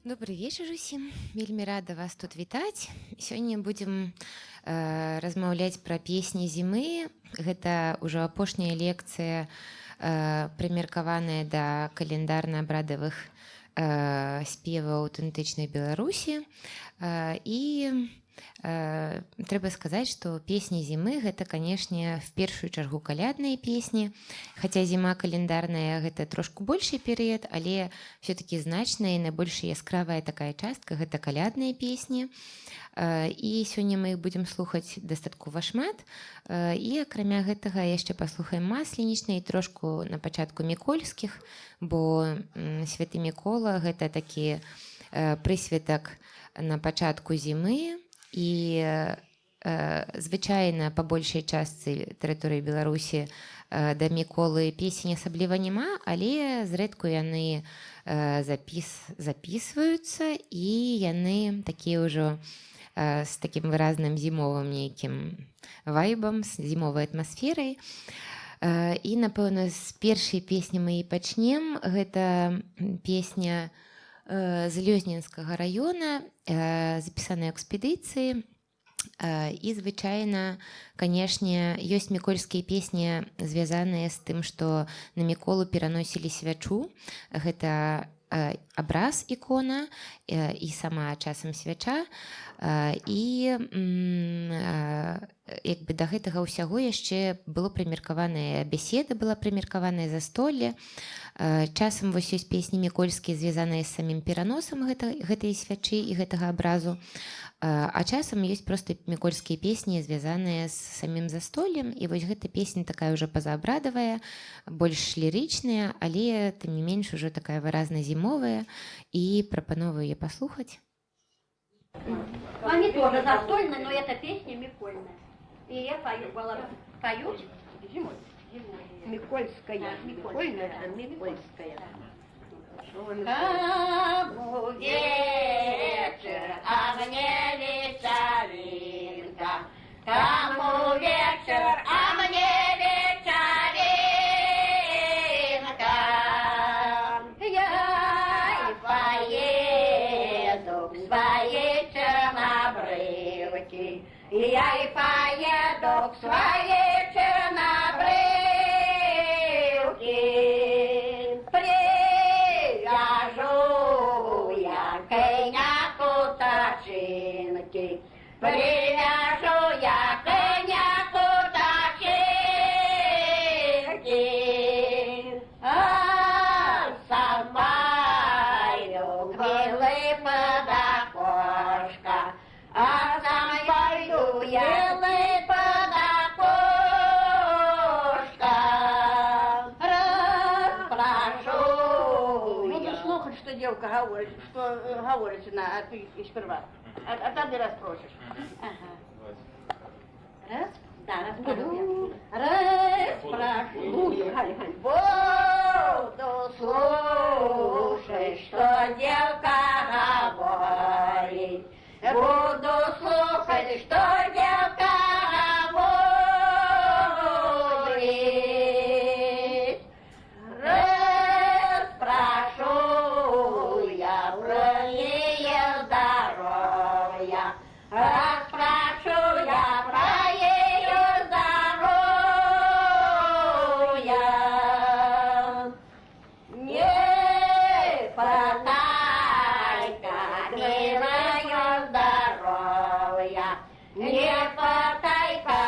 Добрый вечар усім. Вельмі рада вас тут вітаць. Сёння будзем размаўляць пра песні зімы. Гэта ўжо апошняя лекцыя, прымеркаваная да календарна-абрадавых спеваў аўтэнтычнай Беларусі. І трэба сказаць, што песні зімы гэта, канешне, в першую чаргу калядныя песні. Хаця зіма календарная гэта трошку большы перыяд, але все-таки значная і найбольш яскравая такая частка гэта калядныя песні. І сёння мы іх будзем слухаць дастаткова шмат. І акрамя гэтага яшчэ паслухаем масленічныя і трошку на пачатку мікольскіх, бо святы Мікола гэта такі прысвятак на пачатку зімы. І звычайна па большай частцы тэрыторыі Беларусі да Міколы песень асабліва няма, але зрэдку яны запісваюцца і яны такія ўжо з такім выразным зімовым нейкім вайбам, з зімовай атмасферай. І, напэўна, з першай песні мы і пачнем. Гэта песня з Лёзненскага раёна, запісаная ў экспедыцыі. І звычайна, канешне, ёсць мікольскія песні, звязаныя з тым, што на Міколу пераносілі свячу. Гэта абраз, ікона і сама часам свяча. І якби да гэтага ўсяго яшчэ было прымеркаваная беседа, была прымеркаваная застолле. Часам вось ёсць песні мікольскія, звязаныя з самім пераносам гэтай свячы і гэтага абразу. А часам ёсць проста мікольскія песні, звязаныя з самім застоллем. І вось гэта песня такая ўжо пазаабрадавая, больш лірычная, але тым не менш ужо такая выразна зімовая. І прапановую яе паслухаць. Они тоже застольные, но эта песня микольная. И я поют зимой. Микольская. Микольная, а Микольская. Кому вечер, а мне вечеринка. Кому вечер, а мне вечеринка. Я и поеду к своей чернобрывке. Я и поеду к своей чернобрывке. Привяжу я коняку тачинки. Привяжу я коняку тачинки. Самаю гвилы под окошко. Самаю елы под окошко. Расспрашу. Надо слухать, что девка говорит, что говорит она, а ты сперва. А там ты расспросишь. Ага. Раз? Да, Буду. расспрашиваю. Расспрашиваю. Буду слушать, что девка говорит. Буду слушать, что девка говорит. Расспрошу я про ее здоровье. Расспрошу я про ее здоровье. Не пытайся, милое здоровье. Не пытайся,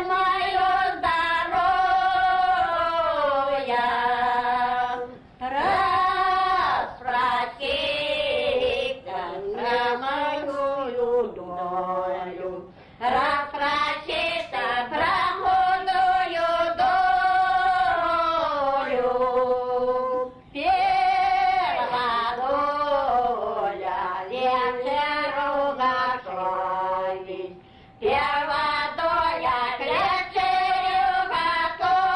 мое здоровье. Расспроси-ка на мою долю. Расспроси-ка про мою долю. Первая доля вечеру готовить. Первая доля вечеру готовить.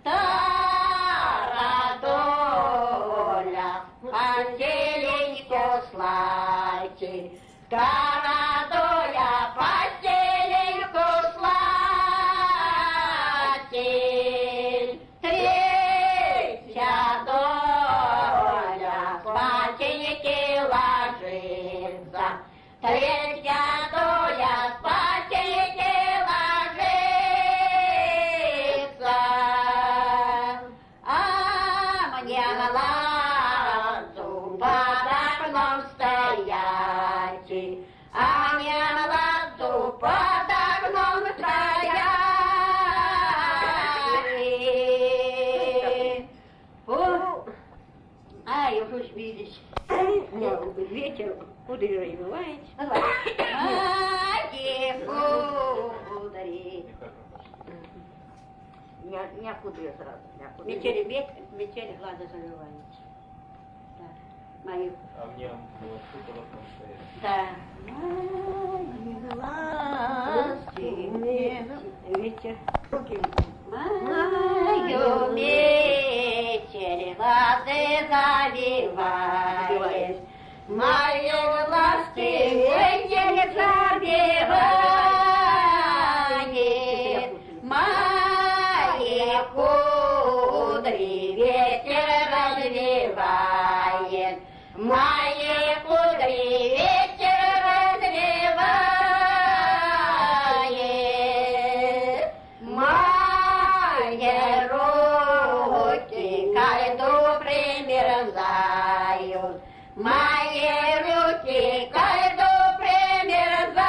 Вторая доля постеленьку слать. Вторая доля постеленьку слать. Третья доля вечер кудри бывает. Мои кудри. Не куды сразу. Метели глаза заливают. Да. Мои. А мне было что-то в этом стоит. Да. Мои глазки, ветер. Мою метель глазы завивает. Мои глазки ветер забивает. Мои кудри ветер развивает. Мои кудри ветер развивает. Мои руки кайду примерзают. Мои руки кайду примерзают.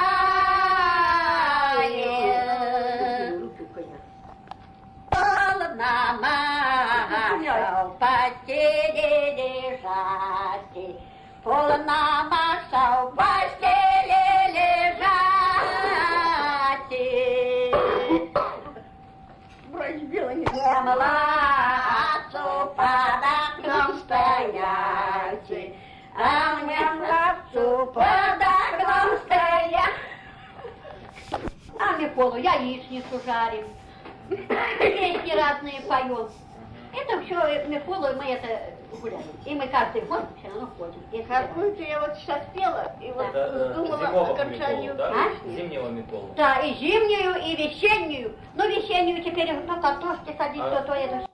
Холодно машал в постели лежать. Холодно машал в постели лежать. Разбила не Я младцу под окном стоять. А мне младцу под окном стоять. А Миколу яичницу жарим. Песни разные поем. Это все Миколу, и мы это гуляем. И мы каждый год все равно ходим. Если Какую-то я вот сейчас пела, и вот Это думала зимового окончанию Миколу, да? песни. Зимнего Миколу. да, и зимнюю, и весеннюю. Но весеннюю теперь то картошки садить, то это.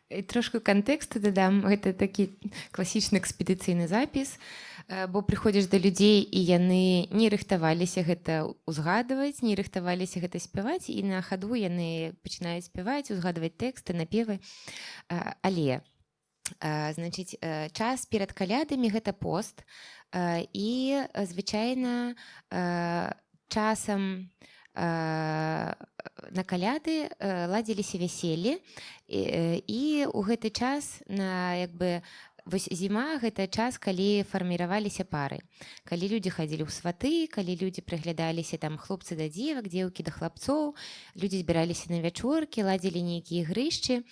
І трошку кантэксту дадам, гэта такі класічны экспедыцыйны запіс, бо прыходзіш да людзей і яны не рыхтаваліся гэта ўзгадваць, не рыхтаваліся гэта спяваць, і на хаду яны пачынаюць спяваць, узгадваць тэксты, напевы. Але значыць, час перад калядамі гэта пост, і звычайна часам на каляды ладзіліся вяселлі, і ў гэты час вось зіма гэта час, калі фарміраваліся пары, калі людзі хадзілі ў сваты, калі людзі прыглядаліся там хлопцы да дзевак, дзеўкі да хлапцоў, людзі збіраліся на вячоркі, ладзілі нейкія ігрышчы.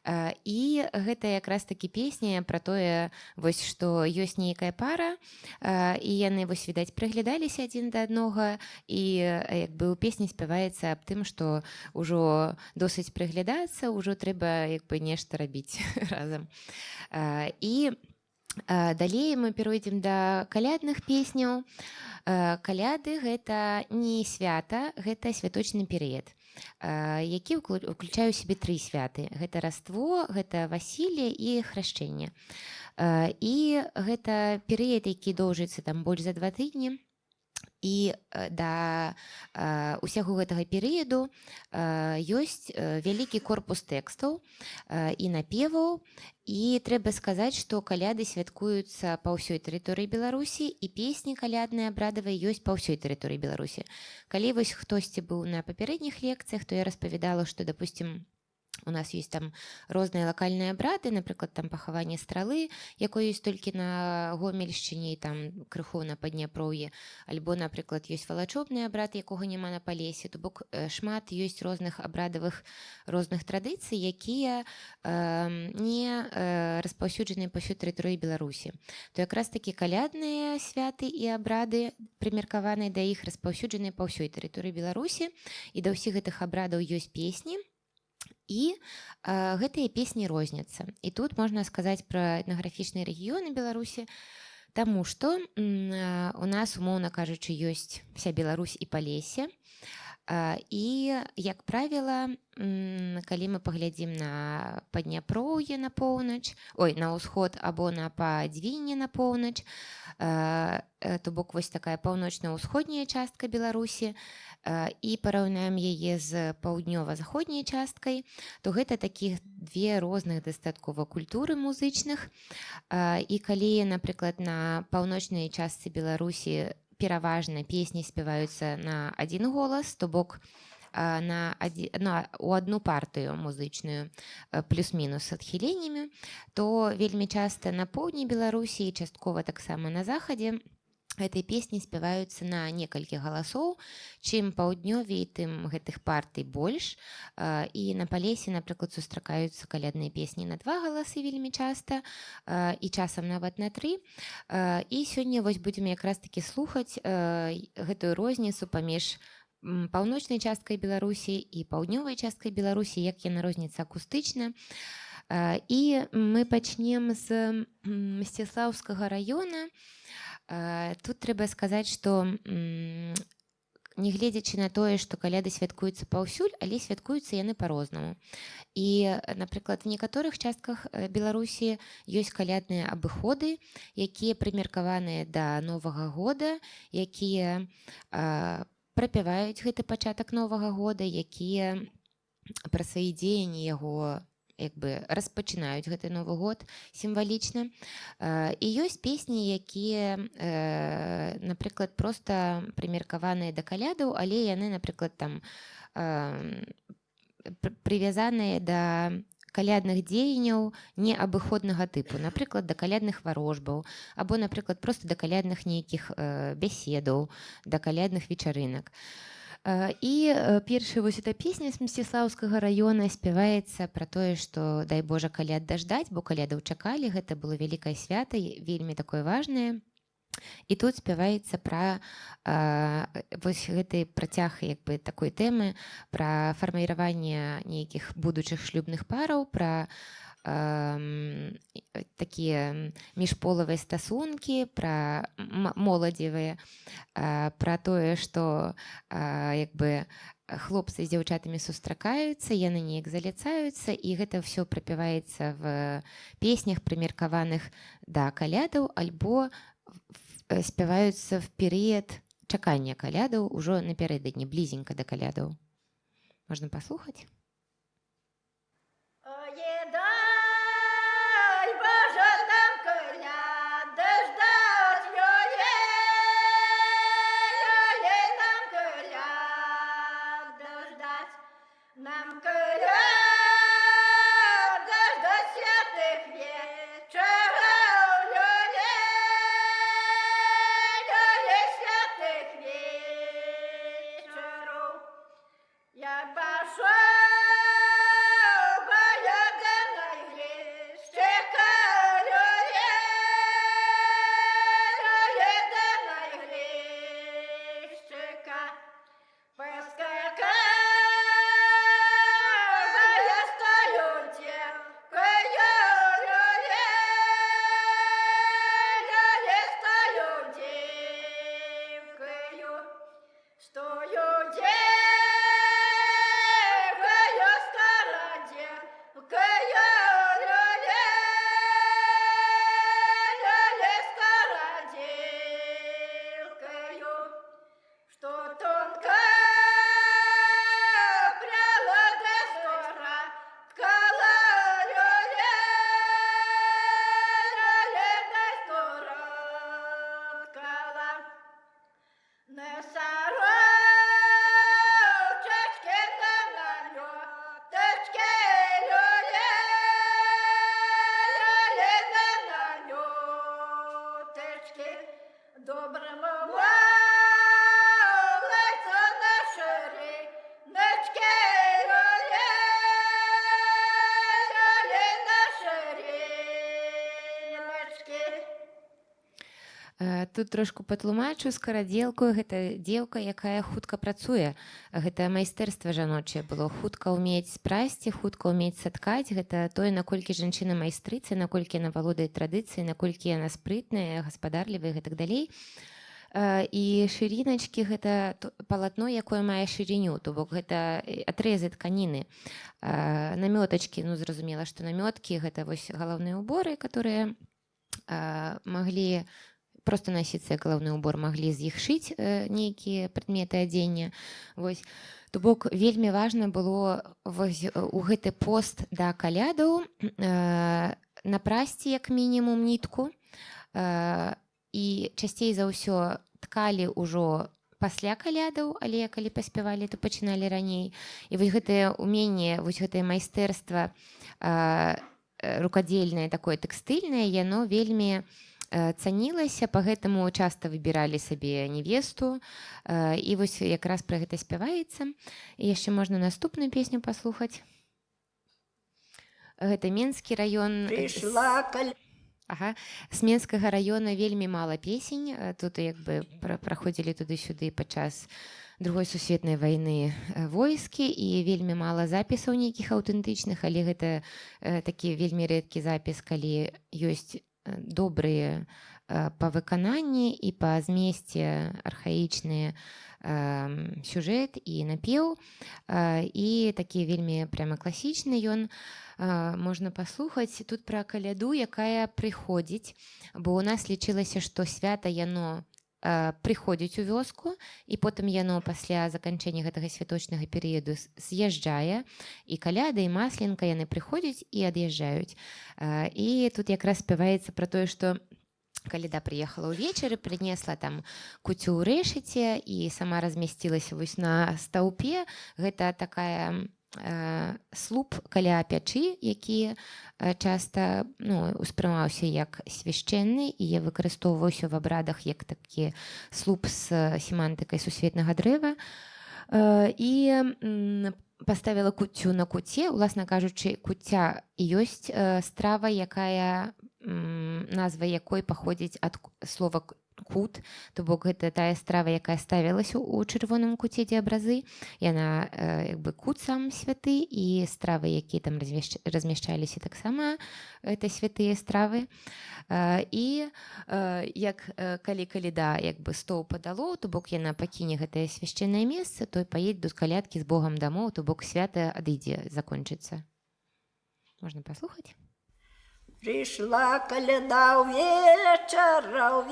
І гэта якраз такі песня пра тое, вось што ёсць нейкая пара, і яны вось відаць прыглядаліся адзін да аднога, і як бы ў песні спяваецца аб тым, што ўжо досыць прыглядацца, ўжо трэба як бы нешта рабіць разам. І далей мы перайдзем да калядных песняў. Каляды гэта не свята, гэта святочны перыяд, які ўключае ў сябе 3 святы. Гэта Раство, гэта Васілле і храшчэнне. І гэта перыяд, які доўжыцца там больш за 2 тыдні. І да ўсяго гэтага перыяду ёсць вялікі корпус тэкстаў і напеваў. І трэба сказаць, што каляды святкуюцца па ўсёй тэрыторыі Беларусі, і песні калядныя абрадавыя ёсць па ўсёй тэрыторыі Беларусі. Калі вось хтосьці быў на папярэдніх лекцыях, то я распавядала, што, допустим, у нас ёсць там розныя лакальныя абрады, напрыклад, там пахаванне стралы, якое ёсць толькі на Гомельшчыне і там крыху на Падняпроўі, альбо, напрыклад, ёсць валачобны абрад, якога няма на Палесе. То бок шмат ёсць розных абрадавых розных традыцый, якія не распаўсюджаныя па ўсёй тэрыторыі Беларусі. То якраз такі калядныя святы і абрады, прымеркаваныя да іх, распаўсюджаныя па ўсёй тэрыторыі Беларусі, і да ўсіх гэтых абрадаў ёсць песні. І гэтыя песні розняцца. І тут можна сказаць пра этнаграфічныя рэгіёны Беларусі, таму што у нас, умоўна кажучы, ёсць вся Беларусь і Палесе. І, як правіла, калі мы паглядзім на Падняпроўе на поўнач, на ўсход або на Падвінне на поўнач, то бок вось такая паўночна-ўсходняя частка Беларусі, і параўнаем яе з паўднёва-заходняй часткай, то гэта такіх 2 розных дастаткова культуры музычных. І калі, напрыклад, на паўночнай частцы Беларусі пераважна песні спяваюцца на адзін голас, то бок у одну партыю музычную плюс-мінус з адхіленнямі, то вельмі часта на поўдні Беларусі і часткова таксама на захадзе гэтай песні спяваюцца на некалькі галасоў. Чым паўднёвей, тым гэтых партый больш. І на Палесе, напрыклад, сустракаюцца калядныя песні на 2 галасы вельмі часта, і часам нават на 3. І сёння вось будзем якраз такі слухаць гэтую розніцу паміж паўночнай часткай Беларусі і паўднёвай часткай Беларусі, як яна розніцца акустычна. І мы пачнем з Мсціслаўскага раёна. Тут трэба сказаць, што нягледзячы на тое, што каляды святкуюцца паўсюль, але святкуюцца яны па-рознаму. І, напрыклад, в некаторых частках Беларусі ёсць калядныя абыходы, якія прымеркаваныя да Новага года, якія прапяваюць гэты пачатак Новага года, якія пра свае дзеянні яго распачынаюць гэты Новы год сімвалічна. І ёсць песні, якія, напрыклад, проста прымеркаваныя да калядаў, але яны, напрыклад, там прывязаныя да калядных дзеянняў неабыходнага тыпу, напрыклад, да калядных варожбаў, або, напрыклад, проста да калядных нейкіх бяседаў, да калядных вечарынак. І першая вось эта песня з Мсціслаўскага раёна спяваецца пра тое, што дай Божа каляд даждаць, бо калядаў чакалі, гэта было вялікае свята, вельмі такое важнае. І тут спяваецца пра вось гэты працяг такой тэмы, пра фарміраванне нейкіх будучых шлюбных параў, пра такія міжполавыя стасункі, пра моладзевыя, пра тое, што хлопцы з дзяўчатамі сустракаюцца, яны неяк заляцаюцца, і гэта ўсё прапяваецца в песнях, прымеркаваных да калядаў, альбо спяваюцца в перыяд чакання калядаў, ужо напярэдадні, блізенька да калядаў. Можна паслухаць? Тут трошку патлумачу, скарадзелку, гэта дзеўка, якая хутка працуе. Гэта майстэрства жаночае было. Хутка ўмець спрасці, хутка ўмець саткаць. Гэта тое, наколькі жанчына майстрыца, наколькі яна валодае традыцыяй, наколькі яна спрытная, гаспадарлівая і гэтак далей. І шыріначкі — гэта палатно, якое мае шырыню, то бок гэта адрэзы тканіны. Намётачкі, зразумела, што намёткі — гэта вось галаўныя ўборы, которые маглі просто носіцца як галаўны ўбор, маглі з іх шыць нейкія прадметы адзення. То бок вельмі важна было у гэты пост да калядаў напрасці як мінімум нітку, і часцей за ўсё ткалі ўжо пасля калядаў, але калі паспявалі, то пачыналі раней. І вось гэтае ўменне, вось гэтае майстэрства рукадзельнае, такое тэкстыльнае, яно вельмі цанілася, па гэтаму часта выбіралі сабе невесту, і вось якраз пра гэта спяваецца. І яшчэ можна наступную песню паслухаць. Гэта Менскі раён. Пришла Ага. З Менскага раёна вельмі мала песень. Тут як бы праходзілі туды-сюды падчас Другой сусветнай вайны войскі, і вельмі мала запісаў нейкіх аўтэнтычных, але гэта такі вельмі рэдкі запіс, калі ёсць добрыя па выкананні і па змесце архаічныя сюжэт і напеў, і такі вельмі пряма класічны ён. Можна паслухаць тут пра каляду, якая прыходзіць, бо ў нас лічылася, што свята яно прыходзіць у вёску, і потым яно пасля заканчэння гэтага святочнага перыяду з'язджае, і каляда і масленка яны прыходзяць і ад'язджаюць. І тут якраз спяваецца пра тое, што каляда прыехала ўвечары, прынесла там куцю ў рэшаце і сама размясцілася вось на стаўпе. Гэта такая слуп каля пячы, які часта успрымаўся як свяшчэнны і выкарыстоўваўся в абрадах як такі слуп з семантыкай сусветнага дрэва. І паставіла куццю на куце. Уласна кажучы, куцця ёсць страва, якая назва якой паходзіць ад слова кут, то бок гэта тая страва, якая ставілася ў чырвоным куце, дзе абразы. Яна як бы кут сам святы, і стравы, якія там размяшчаліся, таксама гэта святыя стравы. І як калі каляда як бы стоў падало, то бок яна пакіне гэтае свяшчэннае месца, то паедзе до калядкі з Богам дамоў, то бок свята адыдзе, закончыцца. Можна паслухаць? Пришла коляда вечера,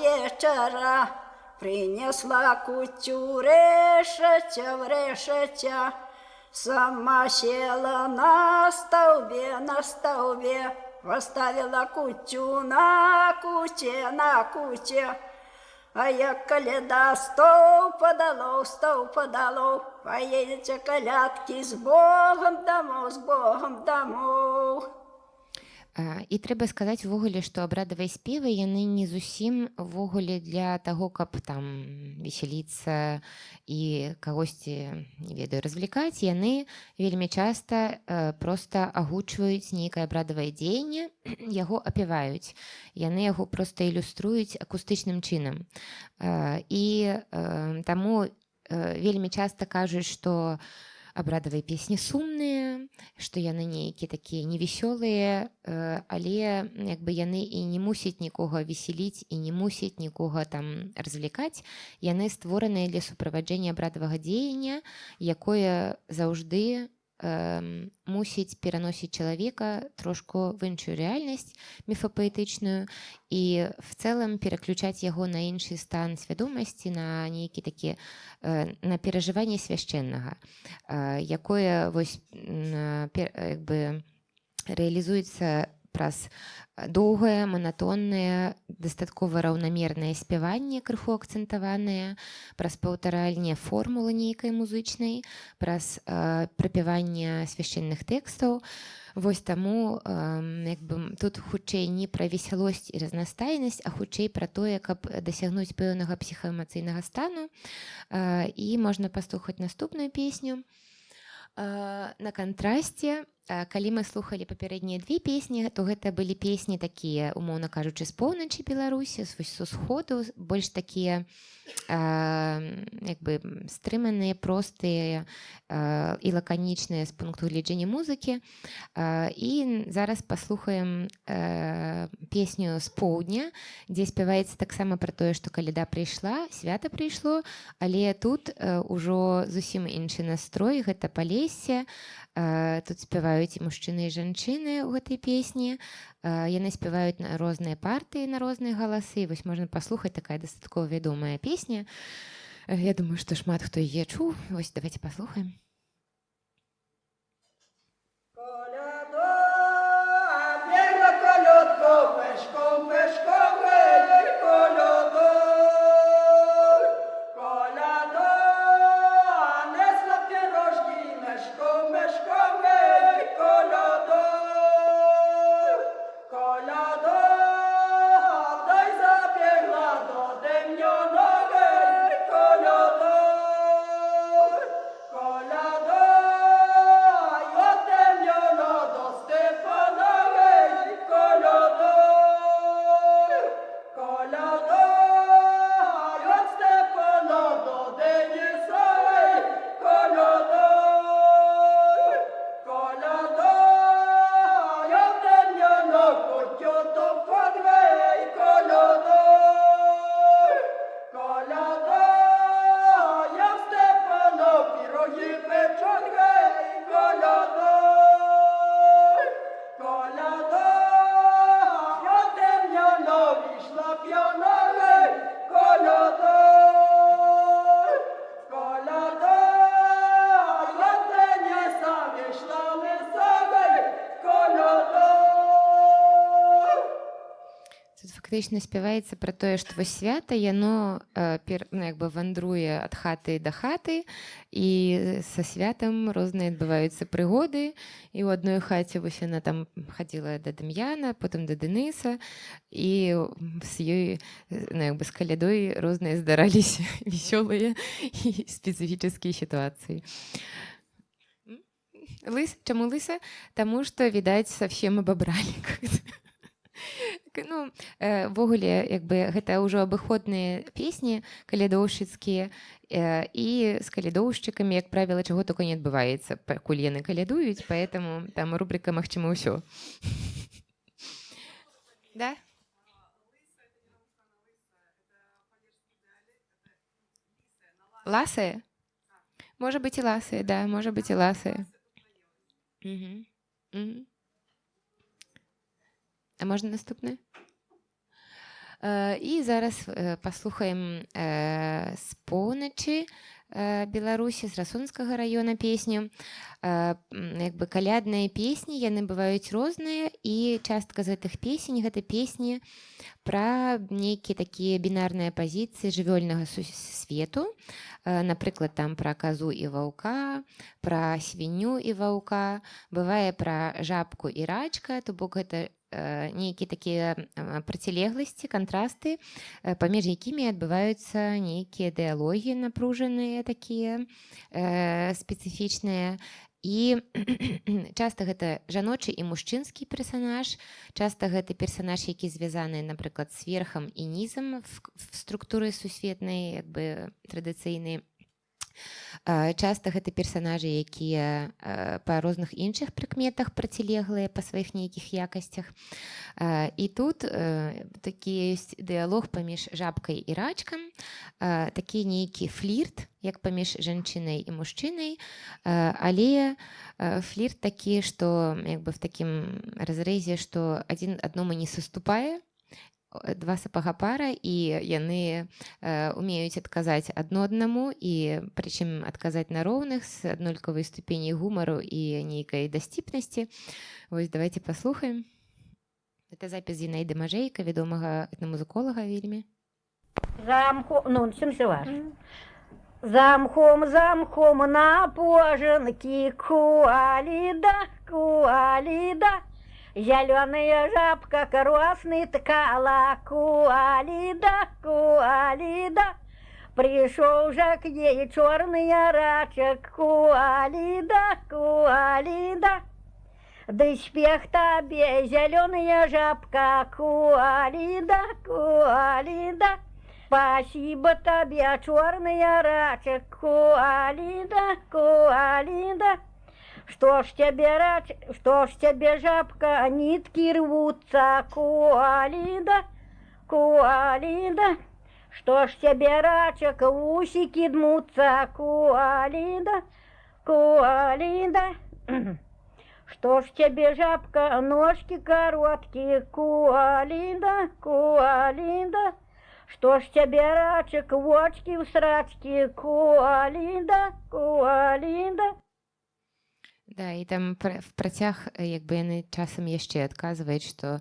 принесла кутю решетя в решетя, сама села на столбе, поставила кутю на куте, а я коляда стол подало, поедете колядки с Богом домов. І трэба сказаць увогуле, што абрадавыя спевы яны не зусім увогуле для таго, каб там весяліцца і кагосьці, не ведаю, развлекаць. Яны вельмі часта проста агучваюць нейкае абрадавае дзеянне, яго апяваюць. Яны яго проста ілюструюць акустычным чынам. І таму вельмі часта кажуць, што абрадавыя песні сумныя, што яны нейкія такія невесёлыя, але як бы яны і не мусяць нікога весяліць і не мусяць нікога там развлекаць. Яны створаныя для суправаджэння абрадавага дзеяння, якое заўжды мусіць пераносіць чалавека трошку в іншую рэальнасць міфапаэтычную і в цэлым пераключаць яго на іншы стан свядомасці, на нейкі такі на перажыванне свяшчэннага, якое вось як бы рэалізуецца праз доўгае, манатоннае, дастаткова раўнамернае спяванне, крыху акцэнтаванае, праз паўтаральне формулы нейкай музычнай, праз прапяванне свяшчэнных тэкстаў. Вось таму як бы тут хутчэй не пра весялосць і разнастайнасць, а хутчэй пра тое, каб дасягнуць пэўнага псіхаэмацыйнага стану. І можна паслухаць наступную песню. На кантрасце, калі мы слухалі папярэднія две песні, то гэта былі песні такія, умоўна кажучы, з поўначы Беларусі, з усходу, больш такія як бы стрыманыя, простыя і лаканічныя з пункту гледжання музыкі. І зараз паслухаем песню з поўдня, дзе спяваецца таксама пра тое, што каляда прыйшла, свята прыйшло, але тут ужо зусім іншы настрой, гэта Палессе. Тут спяваюць і мужчыны і жанчыны ў гэтай песні. Яны спяваюць на розныя партыі, на розныя галасы. Вось можна паслухаць, такая дастаткова вядомая песня. Я думаю, што шмат хто яе чуў. Вось давайте паслухаем. Колядо, фактычна спяваецца пра тое, што вось свята яно вандруе ад хаты да хаты, і са святам розныя адбываюцца прыгоды. І ў адной хаце вось яна там хадзіла да Дам'яна, потым да Дэнisa, і з ёй з калядой розныя здараліся весёлыя і спецыфічныя сітуацыі. Чаму лыса? Таму што, відаць, совсем абабралі. Ввогуле, гэта ўжо абыходныя песні калядоўшчыцкія, і з калядоўшчыкамі, як правіла, чаго только не адбываецца, пакуль яны калядуюць, поэтому там рубрика «Магчыма ўсё». Да? Ласая? Можа быць і ласая, да, можа быць і ласая. А можна наступне? І зараз паслухаем з поўначы Беларусі, з Расонскага раёна песню. Калядныя песні, яны бываюць розныя, і частка з гэтых песень гэта песні пра нейкія такія бінарныя пазіцыі жывёльнага свету. Напрыклад, там пра казу і ваўка, пра свінню і ваўка, бывае пра жабку і рачка, то бок гэта нейкія такія процілегласці, кантрасты, паміж якімі адбываюцца нейкія дыялогі напружаныя, такія спецыфічныя. І часта гэта жаночы і мужчынскі персанаж, часта гэта персанаж, які звязаны, напрыклад, з верхам і нізам в структуры сусветнай, традыцыйнай. Часта гэта персанажы, якія па розных іншых прыкметах процілеглыя па сваіх нейкіх якасцях. І тут такі ёсць дыялог паміж жабкай і рачкам, такі нейкі флірт, як паміж жанчынай і мужчынай, але флірт такі, што в такім разрэзе, што адзін аднаму не саступае, два сапага пара, і яны умеюць адказаць адно аднаму, і прычым адказаць на роўных з аднолькавай ступені гумару і нейкай дасціпнасці. Вось давайте паслухаем. Это запіс Зінаіды Мажэйка, вядомага этнамузыколага вельмі. Замхом на поженки куалида, зеленая жабка красный ткала, куалида. Пришел же к ней черный рачек, куалида. Да спех тебе, зеленая жабка, куалида. Спасибо тебе, черный рачек, куалида. Что ж тебе, жабка, нитки рвутся, куалида. Что ж тебе, рачек, усики дмутся, куалида. Что ж тебе, жабка, ножки короткие, куалида. Что ж тебе, рачек, вочки в срачке, куалида. Да, і там в працяг яны часам яшчэ адказваюць, што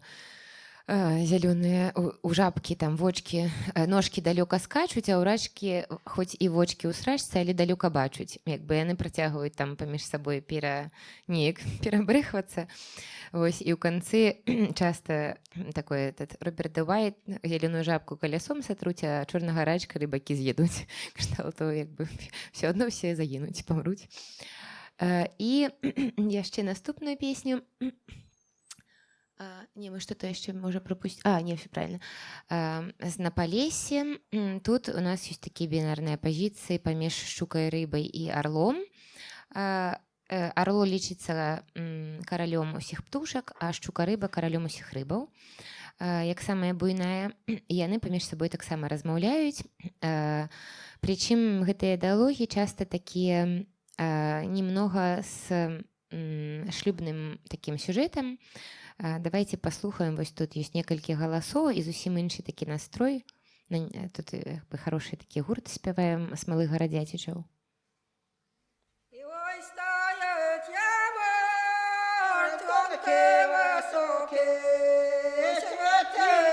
зялёныя у жабкі там вочки, ножкі далёка скачуць, а ў рачкі хоць і вочки ў срачцы, але далёка бачуць. Яны працягваюць там паміж сабой перабрэхвацца. Вось, і ў канцы часта такой Роберт Де Уайт зялёную жабку калясом сатруць, а чорнага рачка рыбакі з'едуць. Кшталту все адно все загінуць, памруць. І яшчэ наступную песню. Мы что-то яшчэ можа прапусціць. Не, все правильно. З «На Палесе». Тут у нас ёсць такія бінарныя пазіцыі паміж шчукай, рыбай і арлом. Арло лічыцца каралём усіх птушак, а шчука-рыба каралём усіх рыбаў. Як самая буйная, яны паміж сабой таксама размаўляюць. Прычым гэтыя дыялогі часта такія немного с шлюбным таким сюжетом. Давайте послухаем. Вось тут есть некалькі галасоў і зусім іншы такі настрой. Тут хорошыя такія гурты спяваем з малых гарадзяцічаў. І ось стоять яблоньки високі, святий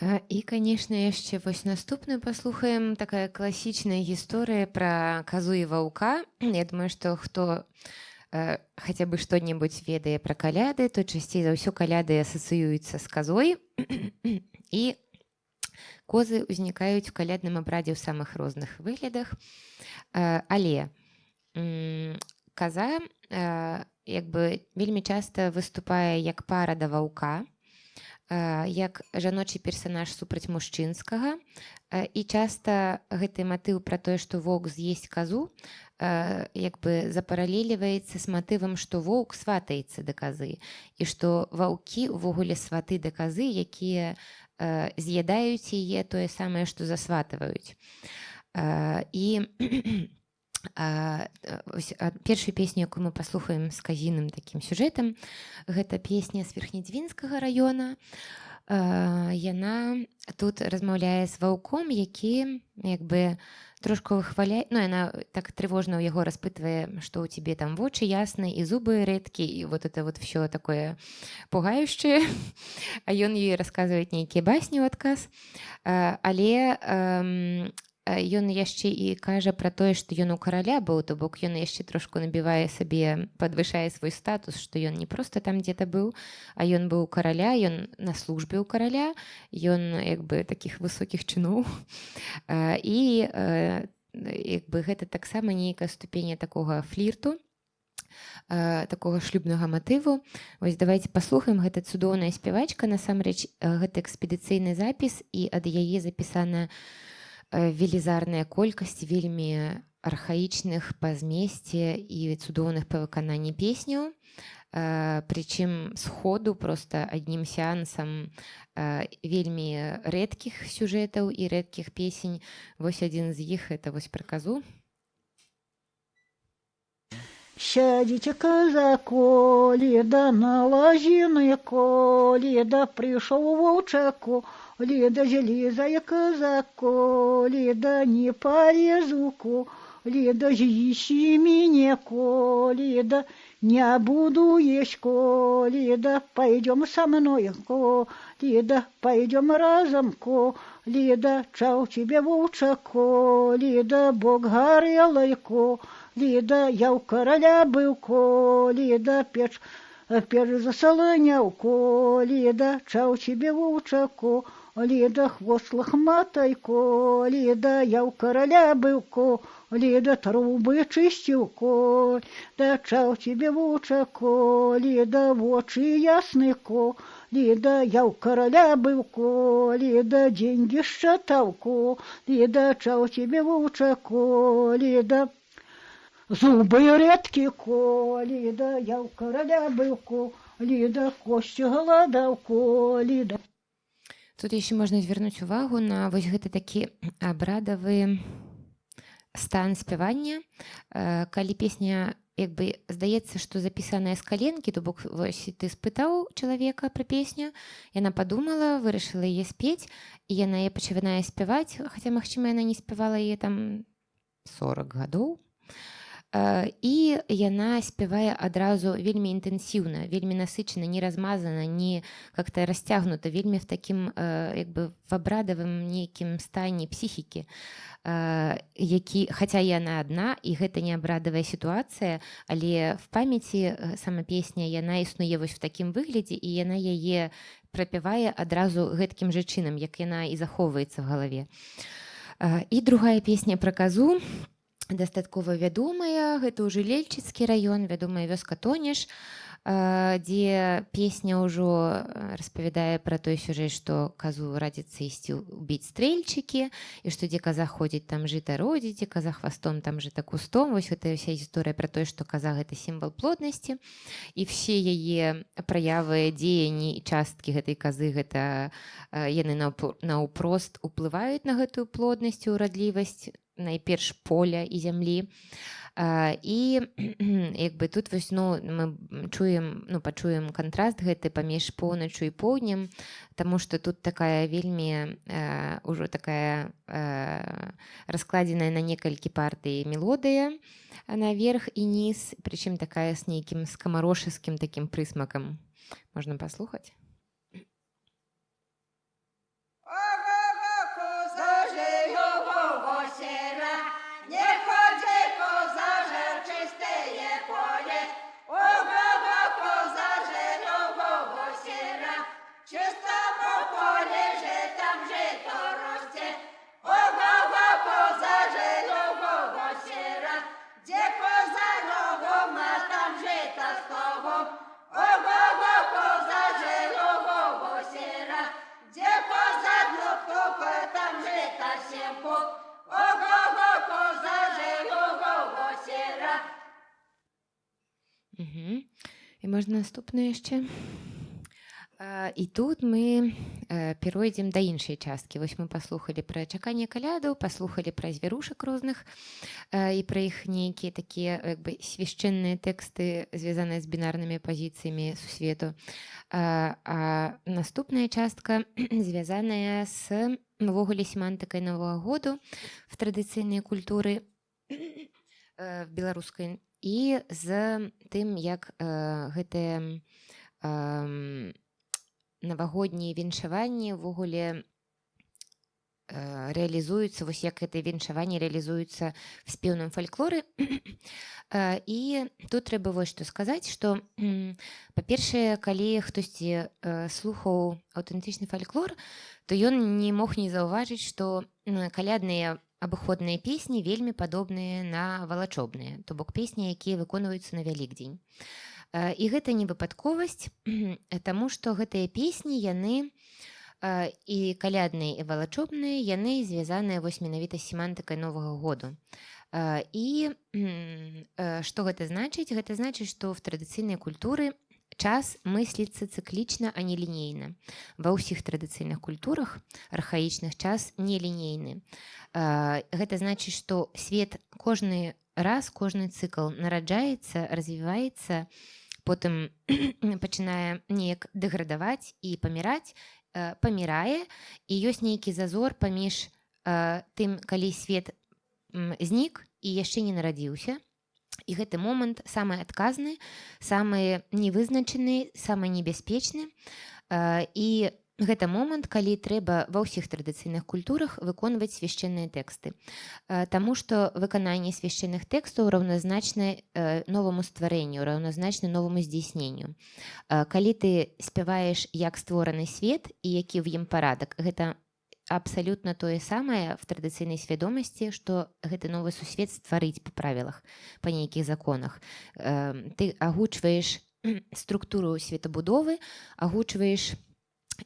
І, канешне, яшчэ вось наступную паслухаем. Такая класічная гісторыя пра казу і ваўка. Я думаю, што хто хаця бы што-небудзь ведае пра каляды, то часцей за ўсё каляды асацыююцца з казой. І козы ўзнікаюць у калядным абрадзе ў самых розных выглядах. Але каза як бы вельмі часта выступае як пара да ваўка, як жаночы персанаж супраць мужчынскага. І часта гэты матыў пра тое, што воўк з'есць казу, як бы запаралеліваецца з матывам, што воўк сватаецца да казы, і што ваўкі ўвогуле сваты да казы, якія з'ядаюць яе тое самае, што засватваюць. І першую песню, якую мы паслухаем з казіным такім сюжэтам, гэта песня з Верхнедзвінскага раёна. Яна тут размаўляе з ваўком, які як бы трошку выхваляе, ну, яна так трывожна ў яго распытвае, што ў цябе там вочы ясныя і зубы рэдкія, і вот это вот всё такое пугаючае. А ён ёй расказвае нейкія басні ў адказ. Але ён яшчэ і кажа пра тое, што ён у караля быў, то бок ён яшчэ трошку набівае сабе, падвышае свой статус, што ён не проста там дзе-то быў, а ён быў у караля, ён на службе ў караля, ён як бы такіх высокіх чыноў. І як бы гэта таксама нейкая ступень такога флірту, такога шлюбнага матыву. Вось давайте паслухаем. Гэта цудоўная спявачка, насамрэч гэта экспедыцыйны запіс, і ад яе запісана велізарная колькасць вельмі архаічных па змесце і цудоўных па выкананні песняў. Прычым сходу проста аднім сеансам вельмі рэдкіх сюжэтаў і рэдкіх песень. Вось адзін з іх это вось пра казу. Сядзеце, казако, леда на лазініку, леда прыйшоў воўчаку, леда залезае казако, леда не полезуку, леда з'їсі мене, леда не буду есть, леда пойдем со мной, леда пойдем разом, леда чау тебе воўчако, леда бог горелый, леда я у короля был, леда печь засолонял, леда чау тебе воўчако, леда хвост лохматой, леда я у короля был, леда трубы чистил, да чау тебе воўчако, леда вочи ясны, леда я у короля был, леда деньги считал, леда чау тебе воўчако, леда зубы редкие, леда я у короля был, леда кости голодал, леда. Тут яшчэ можна звярнуць увагу на вось гэты такі абрадавы стан спявання. Калі песня як бы здаецца, што запісаная з каленкі, то бок вось ты спытаў чалавека пра песню, яна падумала, вырашыла яе спець, і яна яе пачынае спяваць, хаця, магчыма, яна не спявала яе там 40 гадоў. І яна спявае адразу вельмі інтэнсіўна, вельмі насычана, не размазана, не как-то расцягнута, вельмі в такім як бы в абрадавым нейкім стане псіхікі, які, хаця яна адна, і гэта не абрадавая сітуацыя, але в памяці сама песня, яна існуе вось в такім выглядзе, і яна яе прапявае адразу гэткім жа чынам, як яна і захоўваецца в галаве. І другая песня пра казу, дастаткова вядомая, гэта ўжо Лельчыцкі раён, вядомая вёска Тонеш, дзе песня ўжо распавядае пра той сюжэт, што казу радзіцца ісці убіць стрэльчыкі, і што дзе каза ходзіць, там жыта родзіць, і каза хвастом, там жыта кустом. Вось гэта ўся гісторыя пра тое, што каза гэта сімвал плоднасці, і все яе праявы, дзеянні і часткі гэтай казы, гэта яны наўпрост уплываюць на гэтую плоднасць і ўрадлівасць, найперш поля і зямлі. І як бы тут вось, ну, мы чуем, ну, пачуем кантраст гэты паміж поўначу і поўднем, таму што тут такая вельмі ўжо такая раскладзеная на некалькі партый мелодыя наверх і низ, прычым такая з нейкім скамарошаскім такім прысмакам. Можна паслухаць? полі житам жито росте. Ого-го, коза жилого сіра, де коза рогома, там жита стого. Ого-го, коза жилого сіра, де коза двохтопа, там жита сімко. Ого-го, коза жилого сіра. Угу. І можна наступне ще. І тут ми перейдем до іншої частки. Вось мы паслухали пра чаканне каляду, паслухали пра звярушак розных і пра іх нейкія такія як бы свяшчэнныя тэксты, звязаныя з бінарнымі пазіцыямі сусвету. А наступная частка звязаная з увогуле семантыкай Новага году в традыцыйнай культуры в беларускай і з тым, як гэтыя навагоднія віншаванні ўвогуле рэалізуюцца, вось як гэтыя віншаванні рэалізуюцца в спеўным фальклоры. І тут трэба вось што сказаць, што, па-першае, калі хтосьці слухаў аўтэнтычны фальклор, то ён не мог не заўважыць, што калядныя абыходныя песні вельмі падобныя на валачобныя, то бок песні, якія выконваюцца на Вялікдзень. І гэта не выпадковасць, таму што гэтыя песні, яны і калядныя, і валачобныя, яны звязаныя вось менавіта з семантыкай Новага году. І што гэта значыць? Гэта значыць, што ў традыцыйнай культуры час мысліцца цыклічна, а не лінейна. Ва ўсіх традыцыйных культурах архаічных час нелінейны. Гэта значыць, што свет кожны раз, кожны цыкл нараджаецца, развіваецца, потым пачынае неяк дэградаваць і паміраць, памірае, і ёсць нейкі зазор паміж тым, калі свет знік і яшчэ не нарадзіўся. І гэты момант самы адказны, самы невызначаны, самы небяспечны. І гэта момант, калі трэба ва ўсіх традыцыйных культурах выконваць свяшчэнныя тэксты. Таму што выкананне свяшчэнных тэкстаў раўназначна новаму стварэнню, раўназначна новаму здзейсненню. Калі ты спяваеш, як створаны свет і які ў ім парадак, гэта абсалютна тое самае в традыцыйнай свядомасці, што гэты новы сусвет стварыць па правілах, па нейкіх законах. Ты агучваеш структуру светабудовы, агучваеш,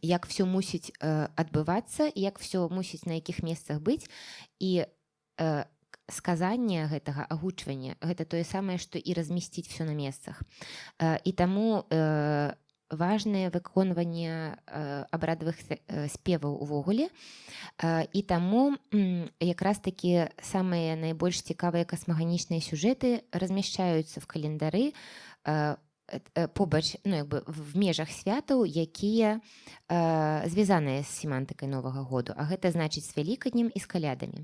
як все мусіць адбывацца, як все мусіць на якіх месцах быць, і сказанне гэтага агучвання гэта тое самае, што і размесціць все на месцах. І таму важнае выконванне абрадавых спеваў увогуле, і таму якраз такі самыя найбольш цікавыя касмаганічныя сюжэты размяшчаюцца в календары побач, ну, як бы в межах святаў, якія звязаныя з семантыкай Новага году, а гэта значыць з Вялікаднем і з калядамі.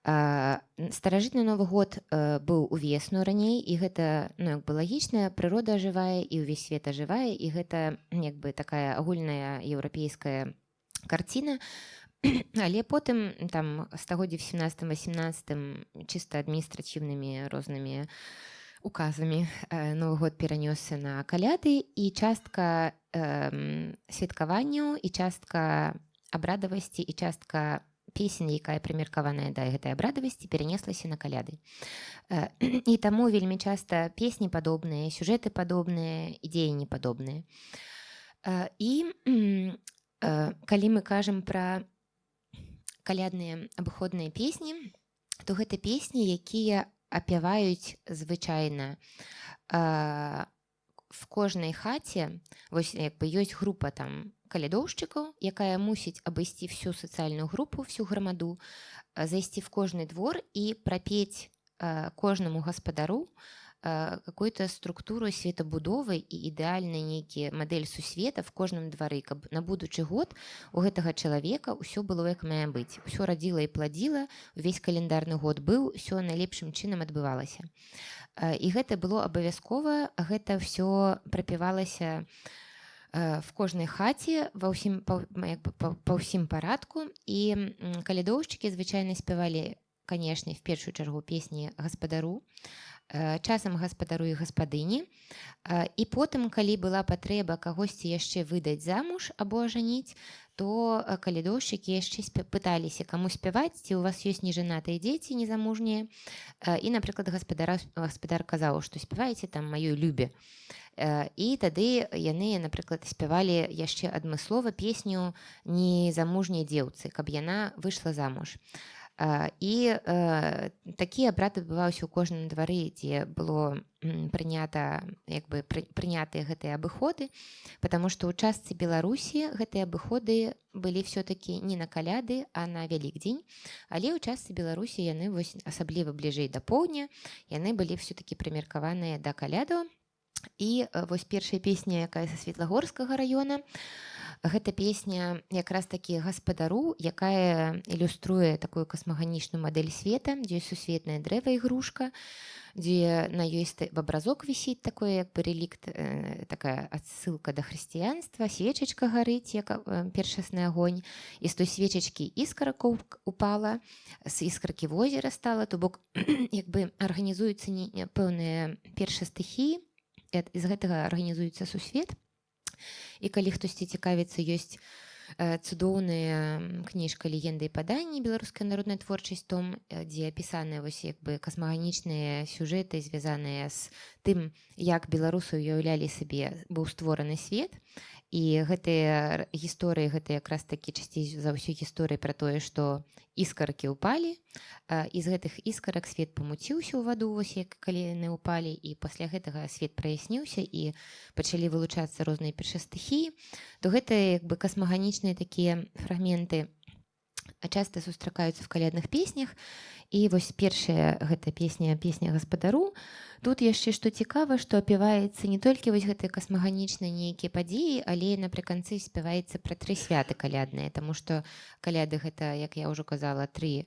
Старажытны Новы год быў увесну раней, і гэта, ну, як бы лагічна, прырода жывая і ўвесь свет ажывае, і гэта як бы такая агульная еўрапейская карціна. Але потым там стагоддзі в 17-18 чыста адміністратыўнымі рознымі указамі Новы год перанёсся на каляды, і частка святкаванняў, і частка абрадавасці, і частка песень, якая прымеркаваная да гэтай абрадавасці, перанеслася на каляды. І таму вельмі часта песні падобныя, сюжэты падобныя, ідзеі непадобныя. І калі мы кажам пра калядныя абыходныя песні, то гэта песні, якія апяваюць звычайна в кожнай хаце. Вось як бы ёсць група там калядоўшчыкаў, якая мусіць абысці всю сацыяльную групу, всю грамаду, зайсці в кожны двор і прапець кожнаму гаспадару какую-то структуру светабудовы і ідэальны нейкі мадэль сусвета в кожным двары, каб на будучы год у гэтага чалавека ўсё было як мае быць. Усё радзіла і пладзіла, увесь каляндарны год быў, усё найлепшым чынам адбывалася. І гэта было абавязкова, гэта ўсё прапявалася в кожнай хаце, па ўсім парадку, і калядоўшчыкі звычайна спявалі, канешне, в першую чаргу песні гаспадару, часам гаспадару і гаспадыні. І потым, калі была патрэба кагосьці яшчэ выдаць замуж або ажаніць, то калядоўшчыкі яшчэ пыталіся, каму спяваць, ці ў вас ёсць нежанатыя дзеці незамужнія. І, напрыклад, гаспадар казаў, што спяваеце там маёй любе. І тады яны, напрыклад, спявалі яшчэ адмыслова песню незамужняй дзеўцы, каб яна выйшла замуж. І такі абрад адбываўся ў кожным двары, дзе было прынятыя гэтыя абыходы, потому што ў частцы Беларусі гэтыя абыходы былі все-таки не на каляды, а на Вялікдзень, але ў частцы Беларусі яны асабліва бліжэй да поўдня, яны былі все-таки прымеркаваныя да калядаў. І вось першая песня, якая са Светлагорскага раёна, гэта песня якраз такі гаспадару, якая ілюструе такую касмаганічную мадэль света, дзе ёсць сусветнае дрэва ігрушка, дзе на ёй в абразок вісіць такой як бы рэлікт, такая адсылка да хрысціянства, свечачка гарыць, як першасны агонь, і з той свечачкі іскарка упала, з іскаркі возера стала, то бок як бы арганізуюцца пэўныя першыя стыхіі, з гэтага арганізуецца сусвет. І калі хтосьці цікавіцца, ёсць цудоўная кніжка «Легенды і паданні. Беларуская народная творчасць», том, дзе апісаныя вось як бы касмаганічныя сюжэты, звязаныя з тым, як беларусы ўяўлялі сабе быў створаны свет. І гэтыя гісторыі, гэта якраз такі часцей за ўсё гісторыі пра тое, што іскаркі ўпалі, і з гэтых іскарак свет памуціўся ў ваду, вось як калі яны ўпалі, і пасля гэтага свет праясніўся і пачалі вылучацца розныя першастыхіі, то гэта як бы касмаганічныя такія фрагменты часта сустракаюцца в калядных песнях. І вось першая гэта песня гаспадару. Тут яшчэ што цікава, што апяваецца не толькі вось гэтыя касмаганічныя нейкія падзеі, але напрыканцы спяваецца пра 3 святы калядныя, таму што каляды гэта, як я ўжо казала, 3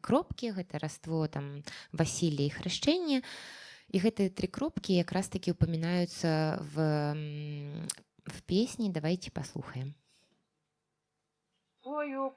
кропкі, гэта раство, там, васілля і хрышчэнне. І гэтыя 3 кропкі якраз такі упамінаюцца в песні. Давайте паслухаем. Ой, у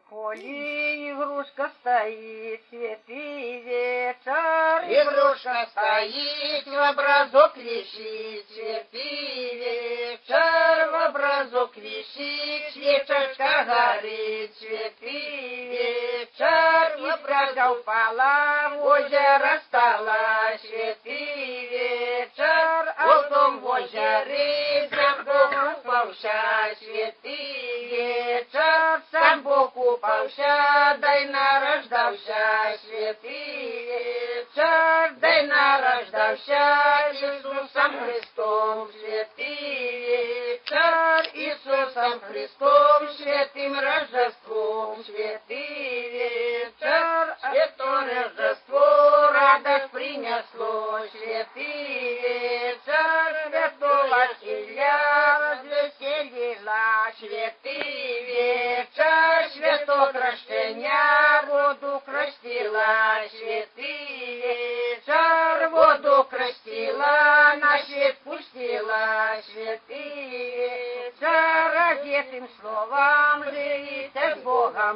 полі ігрушка стоїть, святий вечір. Игрушка стоит, в образок висит, святый вечер, в образок висит, свечечка горит, святый вечер, искорка упала, в озеро стала, святый вечер, а в том озере сам Бог упався, святый вечер, сам Бог упався, дай нарождався, святий вечір, дай нарождався Ісусом Христом, святий вечір, Ісусом Христом, святим Рождеством, святий вечір, свято Рождество радость принесло, святий вечір, свято Василя розвеселила, святий вечір, свято крещення воду крестила, святий вечір, воду крестила, на світ пустила, святий вечір, одетим словом живіте з Богом.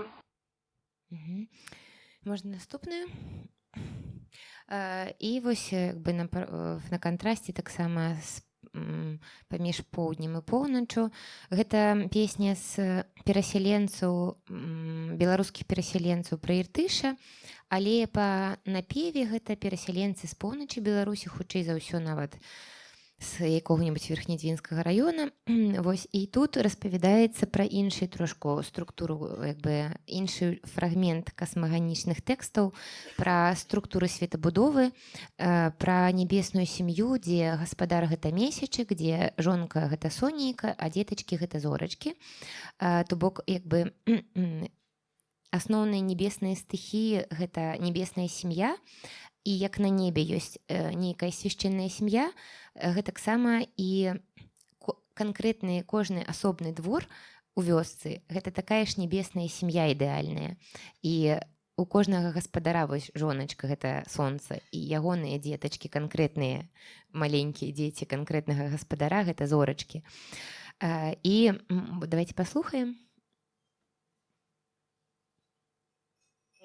Можна наступную? І вось як бы на кантрасце таксама паміж поўднем і поўначу. Гэта песня з перасяленцаў, беларускіх перасяленцаў пра Іртыша, але па напеве гэта перасяленцы з поўначы Беларусі, хутчэй за ўсё нават з якога-небудзь верхнедзвінскага раёна. Вось, і тут распавядаецца пра іншую трошку структуру, як бы іншы фрагмент касмаганічных тэкстаў, пра структуры светабудовы, пра небесную сям'ю, дзе гаспадар гэта месячык, дзе жонка гэта сонейка, а дзетачкі гэта зорачкі. То бок, як бы асноўныя небесныя стыхіі гэта небесная сям'я, і як на небе ёсць нейкая свяшчэнная сям'я, гэтаксама і канкрэтны кожны асобны двор у вёсцы, гэта такая ж небесная сям'я ідэальная. І у кожнага гаспадара вось жоначка гэта сонца, і ягоныя дзетачкі, канкрэтныя маленькія дзеці канкрэтнага гаспадара гэта зорачкі. І давайте паслухаем.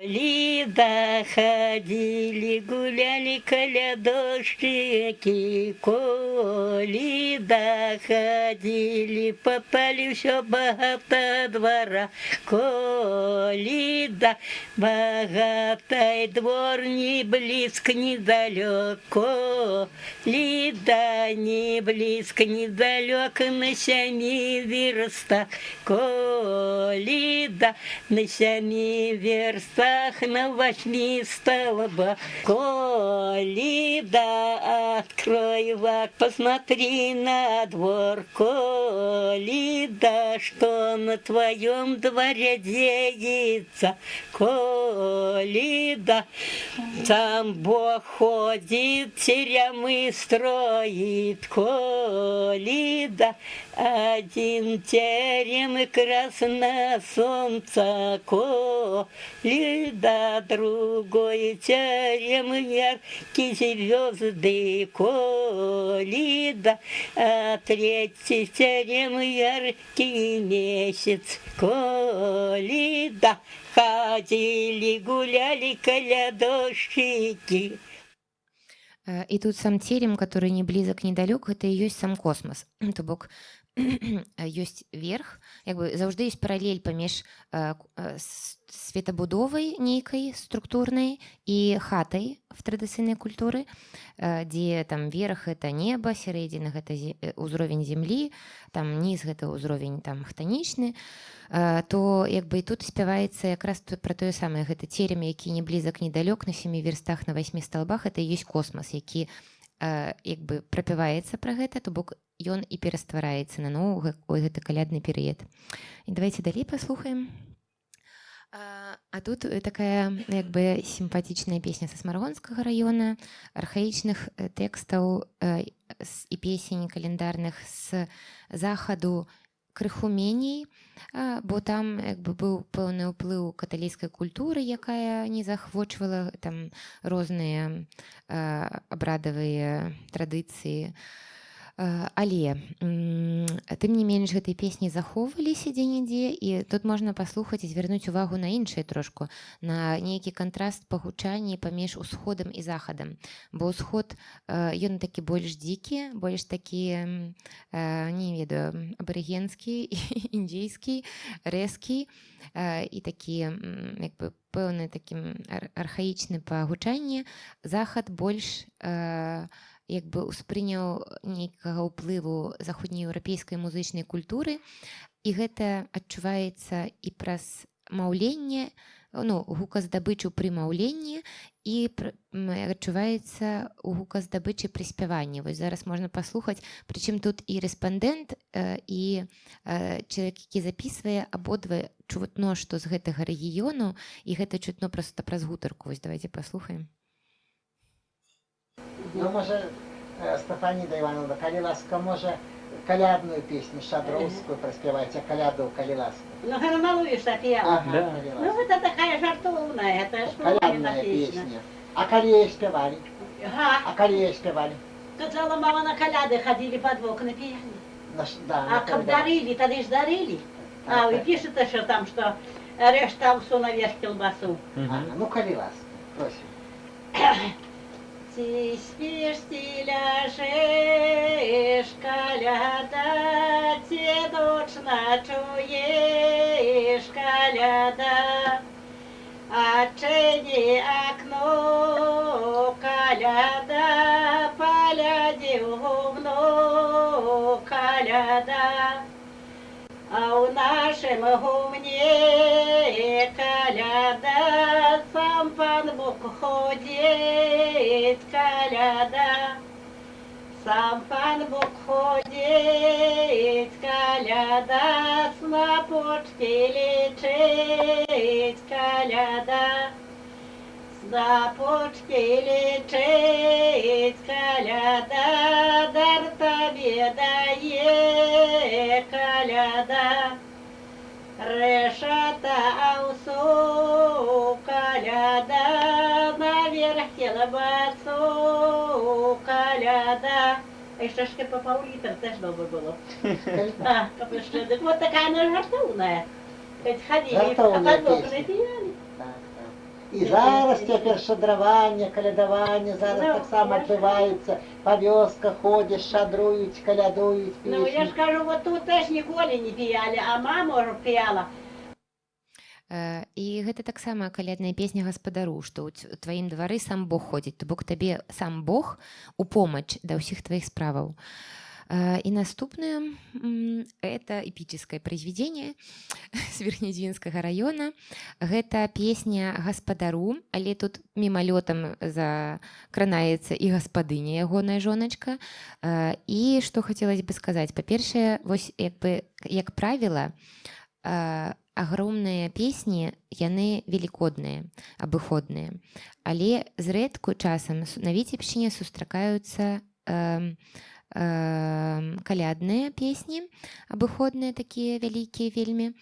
Лида ходили, гуляли колядошники, Колида ходили, попали все богато двора, Колида, богатай двор, ни близко, ни далеко, Лида, ни близко, ни далеко, на 7 верстах, Колида, на 7 верстах, на 8 столбах. Колида, открой вак, посмотри на двор. Колида, что на твоем дворе деется. Колида, сам Бог ходит, теремы строит. Колида, один терем и красное солнце. Колида, другой терем, яркие звезды. Колида, а третий терем, яркий месяц. Колида, ходили, гуляли колядошники. І тут сам терем, который не блізак, не далёк, гэта і ёсць сам космас. То бок ёсць верх, як бы заўжды ёсць паралель паміж светабудовай нейкай структурнай і хатай в традыцыйнай культуры, дзе там верх гэта неба, сярэдзіна гэта ўзровень зямлі, там ніз гэта ўзровень там хтанічны, то як бы і тут спяваецца якраз пра тое самае, гэта терем, які не блізак, не далёк, на 7 верстах, на 8 сталбах, это і ёсць космас, які як бы прапяваецца пра гэта, то бок ён і пераствараецца на новы гэты калядны перыяд. І давайте далей паслухаем. А тут такая як бы сімпатычная песня са Смаргонскага раёна, архаічных тэкстаў і песень календарных з захаду крыху меней, бо там як бы быў пэўны ўплыў каталіцкай культуры, якая не захвочвала там розныя абрадавыя традыцыі. Але тым не менш гэтай песні захоўваліся дзе-нідзе, і тут можна паслухаць і звярнуць увагу на іншае трошку, на нейкі кантраст па гучанні паміж усходам і захадам. Бо ўсход ён такі больш дзікі, больш такі, не ведаю, абарыгенскі, індзейскі, рэзкі і такі як бы пэўны такі архаічны па гучанні. Захад больш як бы успрыняў нейкага ўплыву заходнееўрапейскай музычнай культуры, і гэта адчуваецца і праз маўленне, ну, гуказдабычу пры маўленні, і адчуваецца у гуказдабычы пры спяванні. Вось зараз можна паслухаць, прычым тут і рэспандэнт, і чалавек, які запісвае, абодва чутно, што з гэтага рэгіёну, і гэта чутно проста праз гутарку. Вось давайте паслухаем. Ну, може, Стефаніда Івановна, калі ласка, може, колядную песню Шадровскую проспевайте, коляду, коли ласка. Ну, гармалуешь запела. Ага, Да. коли Ну, ласка. это такая жартовная, это ж Колядная песня. А коли її співали? Ага. А коли її співали? Казала, мама, на коляды ходили под окна пели. Да, А как дарили, тогда ж дарили. А, и пишет еще там, что режь тавсу наверх колбасу. Ага, ну, коли ласка, просим. Ты спишь, ты ляжешь, коляда, ты точно чуешь, коляда. Отчини окно, коляда, погляди в гумно, коляда. А у нашем гумне коляда, сам пан Бог ходит, коляда. Сам пан Бог ходит, коляда, на почте лечить, коляда. На почте лечить, коляда, дар тебе дае, коляда. Решата аусу, коляда, наверх колбасу, коляда. А еще ж по пол-литра теж добре було. А, вот такая она жартовная. Хоть ходили, а Жартовная под окна песня. пели. Так, так. І зараз цяпер шадраванне, калядаванне, зараз таксама адбываецца. Па вёсках ходзяць, шадруюць, калядуюць, Ну, я ж песні. кажу, вот тут теж ніколи не піяли, а мама ж піяла. І гэта таксама калядная песня гаспадару, што ў тваім двары сам Бог ходзіць, то бок табе сам Бог у помач да ўсіх тваіх справаў. И наступное – это эпическое произведение с Верхнедвинского района. Это песня «Гаспадару», але тут мимолетом закранаецца и гаспадыня, ягоная жоночка. И что хотелось бы сказать. По-перше, вось, як правило, агромныя песні, яны велікодныя, абыходныя. Але зрэдку часам на Віцебшчыне сустракаюцца калядныя песні, абыходныя такія вялікія вельмі.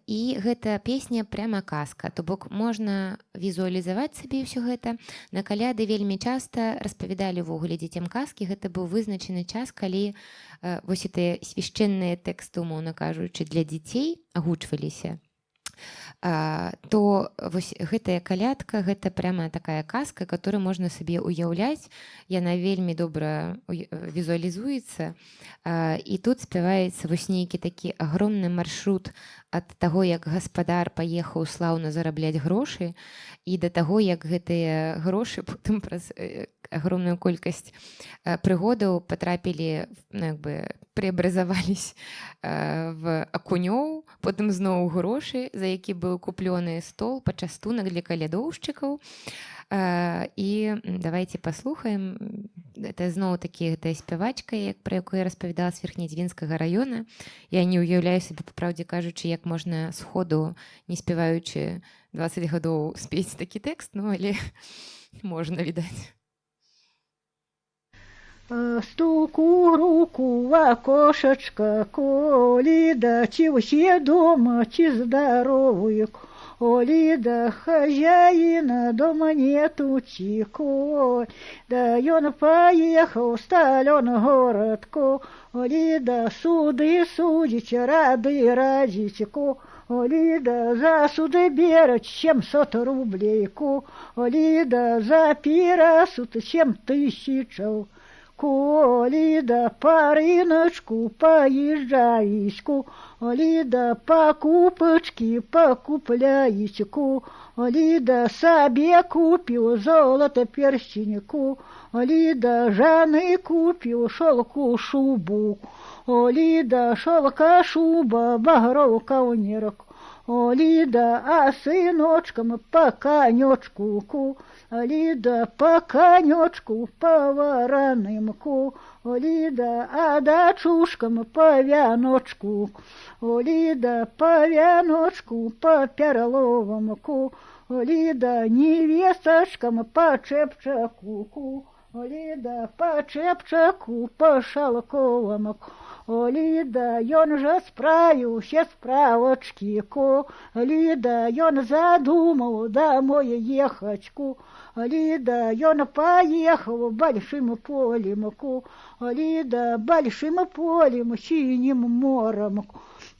І гэта песня пряма казка, то бок можна візуалізаваць сабе ўсё гэта. На каляды вельмі часта распавядалі ўвогуле дзецям казкі, гэта быў вызначаны час, калі вось гэтыя свяшчэнныя тэксты, умоўна кажучы, для дзяцей агучваліся. То вось гэтая калядка, гэта прямо такая казка, которую можна сабе уяўляць, яна вельмі добра візуалізуецца, і тут спяваецца вось нейкі такі агромны маршрут ад таго, як гаспадар паехаў слаўна зарабляць грошы, і да таго, як гэтыя грошы потым праз агромную колькасць прыгодаў патрапілі, преобразовались в акунёў, потым зноў грошы, за які быў куплёны стол, пачастунак для калядоўшчыкаў. І давайте паслухаем. Это зноў-такі гэтая спявачка, пра якую я распавядала з Верхнедвінскага района. Я не ўяўляю сабе, па праўдзе кажучы, як можна сходу, не спяваючы 20 гадоў, спець такі тэкст, ну, але можна, відаць. Стуку руку в окошечко, Лида, чи все дома, чи здоровые, Лида, хозяина дома нету, чико, да и он поехал в стален городку, Лида, суды судить, рады радичку, Лида, за суды берать 700 рублейку, Лида, за пира суд 7000. Лида, по рыночку поезжаечку, Лида, покупочки покупляечку, Лида, себе купил золото перстеньку, Лида, жены купил шелку шубу, Лида, шелка шуба, багровка у нерок, Лида, а сыночкам по конечку, Лида, по конечку, по воронымку, Лида, а дочушкам по вяночку, Лида, по вяночку, по перловомку, Лида, невесточкам по чепчаку, Лида, по чепчаку, по шалковомку, Лида, ён же справил все справочки, Лида, ён задумал домой ехачку, Лида, ён поехал большим полем, Лида, большим полем, синим морем,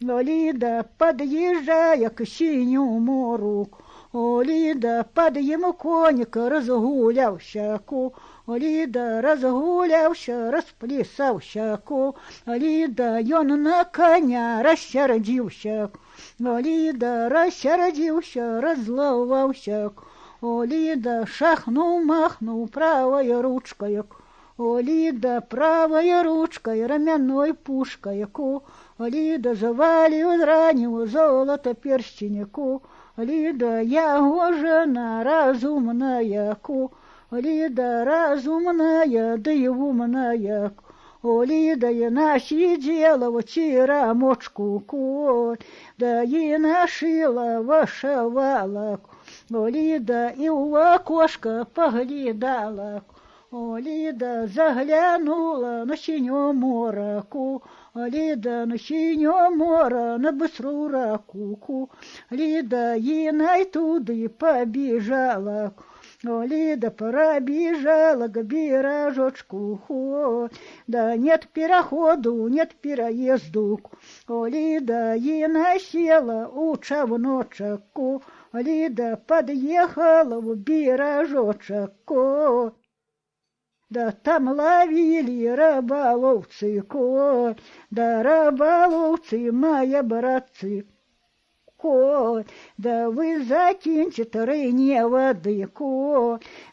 Лида, подъезжая к синему морю, Лида, под ему коник разгулявся, Лида, разгулявся, расплясаўся, Лида, ён на коня рассердзіўся, Лида, рассердзіўся, раззлаваўся, Лида, шахнуў-махнуў правой ручкой, Лида, правой ручкой рамяной пушкой, Лида, заваліў, зраніў золото перстеньку, Лида, яго жена разумная, Лида, разумная, да и умная, Лида, яна сидела в терамочку, да и нашила, вышивала, Лида, и у окошка поглядала, Лида, заглянула на синё мороку, Лида, на синё море, на быструю раку, Лида, и туды побежала, Лида пробежала к бережочку, да нет переходу, нет переезду, Лида, и насела у чавночку, Лида подъехала в бережочек, да там ловили рыболовцы, да рыболовцы мои братцы. Да вы закиньте трыне воды,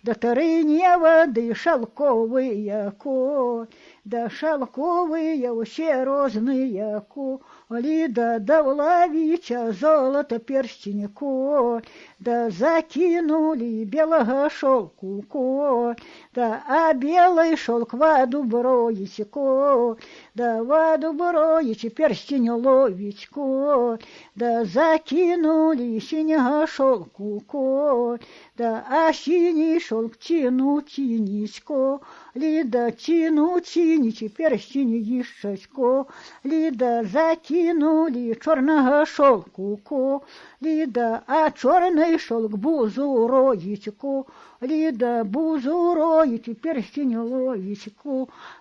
да трыне воды шелковые, да шелковые все розные, Лида, да уловите золото перстень, да закинули белого шелку, да а белый шелк воду броете, да воду броете, перстень ловить, да закинули синего шелку, да а синий шелк тянуть, Лида тянуть, перстень ищать, Лида закинули черного шелку, Лида, а черный шелк бузу роить, Лида бузу роить, перстень ловить,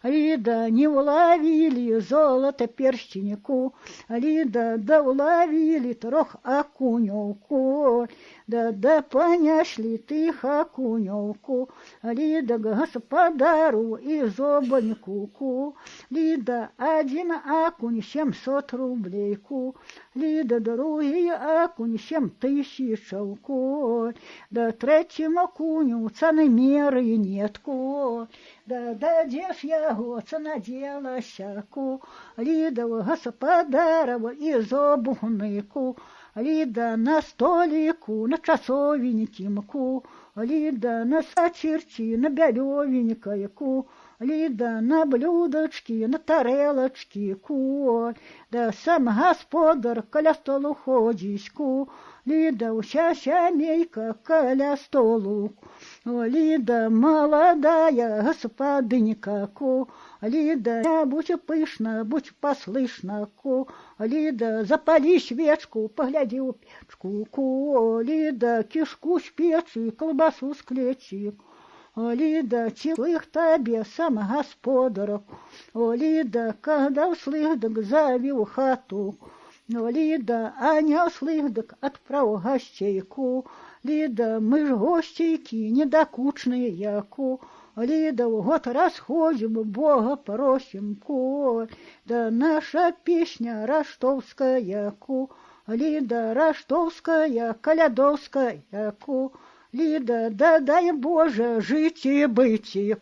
Лида не уловили золото перстеньку, Лида да уловили трох окуневку, да понесли тых окуневку, Лида господару и зобаньку, Лида один окунь 700 рублейку, Лида другий окунь 7000, да третьему окуню цены меры нетку, да дешь яго цена делася, Лида господарова и зобугнику, Лида на столику, на часовенькимку, Лида на сачерчи, на белевенькайку, Лида на блюдочки, на тарелочки, да сам господар каля столу ходить, Лида уся семейка каля столу, Лида молодая господынька, Лида, будь пышна, будь послышна, Лида, запали свечку, погляди у печку, Лида, кишку с печи, колбасу с клечи, Лида, целых тебе сам господар, Лида, когда услыхдок зови в хату, Лида, а не услыхдок отправ гостейку, Лида, мы ж гостейки недокучные, Лида, вот расходим, Бога просим, да наша песня ростовская, Лида, ростовская, колядовская, Лида, да дай Боже жить и быть, Лида,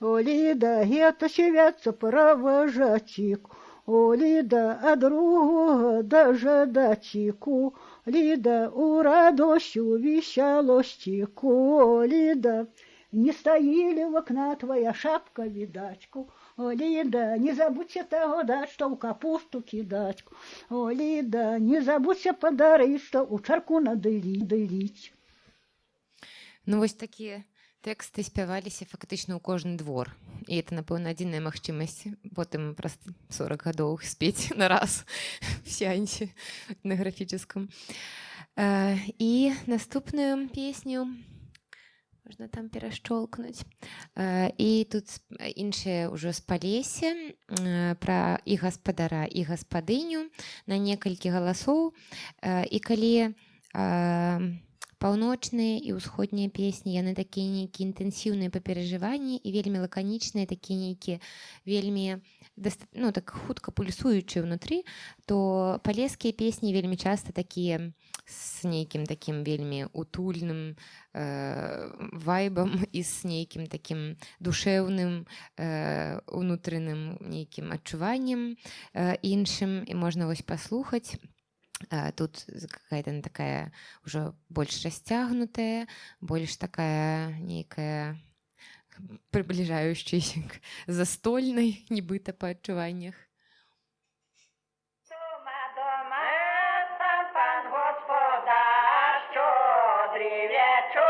это святца провожатик, Лида, а другого даже датику, Лида, у радостью веселостику, Лида, не стоїли в окна твоя шапка видачку, О, Лида, не забудься того дать, что в капусту кидать, О, Лида, не забудься подарить, что у чарку надылить. Ну, вось такія тэксты спяваліся фактычна ў кожны двор. І это, напэўна, адзіная магчымасць потым праз 40 гадоў спець на раз в сеансе этнаграфічаскам. І наступную песню можна там перашчолкнуць. І тут іншае ўжо з Палесе пра і гаспадара, і гаспадыню на некалькі галасоў. І калі паўночныя і ўсходнія песні, яны такія нейкія інтэнсіўныя па перажыванні і вельмі лаканічныя, такія нейкія вельмі так хутка пульсуючыя ўнутры, то палескія песні вельмі часта такія з нейкім такім вельмі утульным вайбам і з нейкім такім душэўным унутраным нейкім адчуваннем іншым, і можна вось паслухаць. Тут какая-то такая уже больш расцягнутая, больш такая нейкая приближающаяся к застольной, нібыта па адчуваннях. Вечер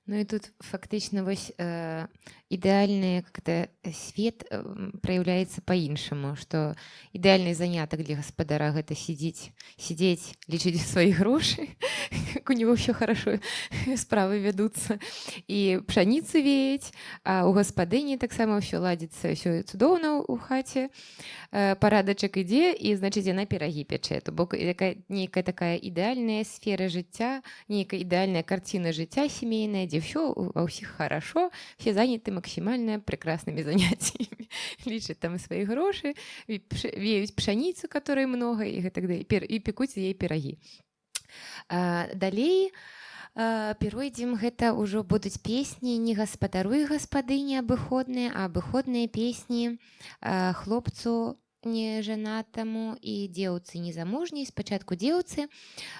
Ну і тут фактично вось ідэальны как-то свет праяўляецца па-іншаму, што ідэальны занятак для гаспадара гэта сидзець, лічыць свае грошы, как у него все хорошо справы вядуцца, і пшаніцу веяць, а у гаспадыні таксама ўсё ладзіцца, ўсё цудоўна ў хаце, парадачак ідзе, і значыць яна пірагі пячэ. То бок нейкая такая ідэальная сфера жыцця, нейкая ідэальная карціна жыцця сямейная, дзе все ва ўсіх хорошо, все заняты максимально прекрасными занятиями, лічаць там свои грошы, веюць пшаніцу, которой много, і гэтак далей, і пекуць яе пірагі. Далей перайдзем, гэта ўжо будуць песні не гаспадару і гаспадыні абыходныя, а абыходныя песні хлопцу нежанатаму і дзеўцы незамужняй. Спачатку дзеўцы,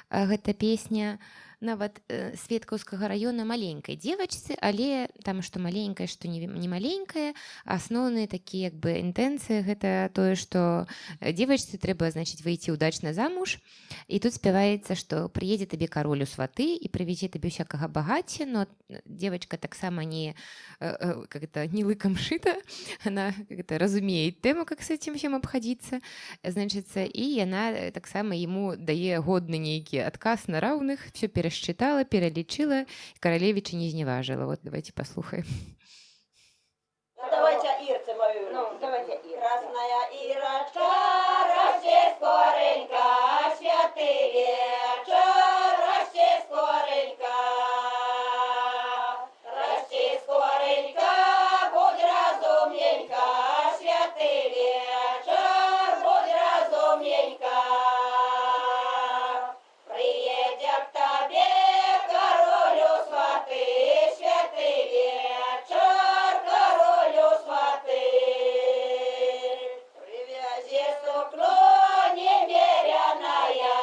гэта песня нават Сведкаўскага раёна маленькай дзевачцы, але там што маленькая, што не маленькая, асноўныя такія як бы інтэнцыі гэта тое, што дзевачцы трэба, значыць, выйти удачна замуж, і тут спяваецца, што прыедзе табе кароль у сваты і прывезе табе усякага багацця, но дзевачка таксама не лыкам шыта, она разумее тэму, как с этим всем обходиться, значыцца, і яна таксама яму дае годны нейкі адказ на раўных, все пересчитала, перелечила, и королевича не изневажила. Вот давайте послухаем. Давайте Ирце мою. Ну, давайте Ир. Красная Ирочка, расти скоренько, святый вечер, расти скоренько. Расти скоренько, будь разумненько, святый вечер, будь разумненько. Приедем к тебе, королю сваты, святый вечер, королю сваты. Привязи сукно немеряная,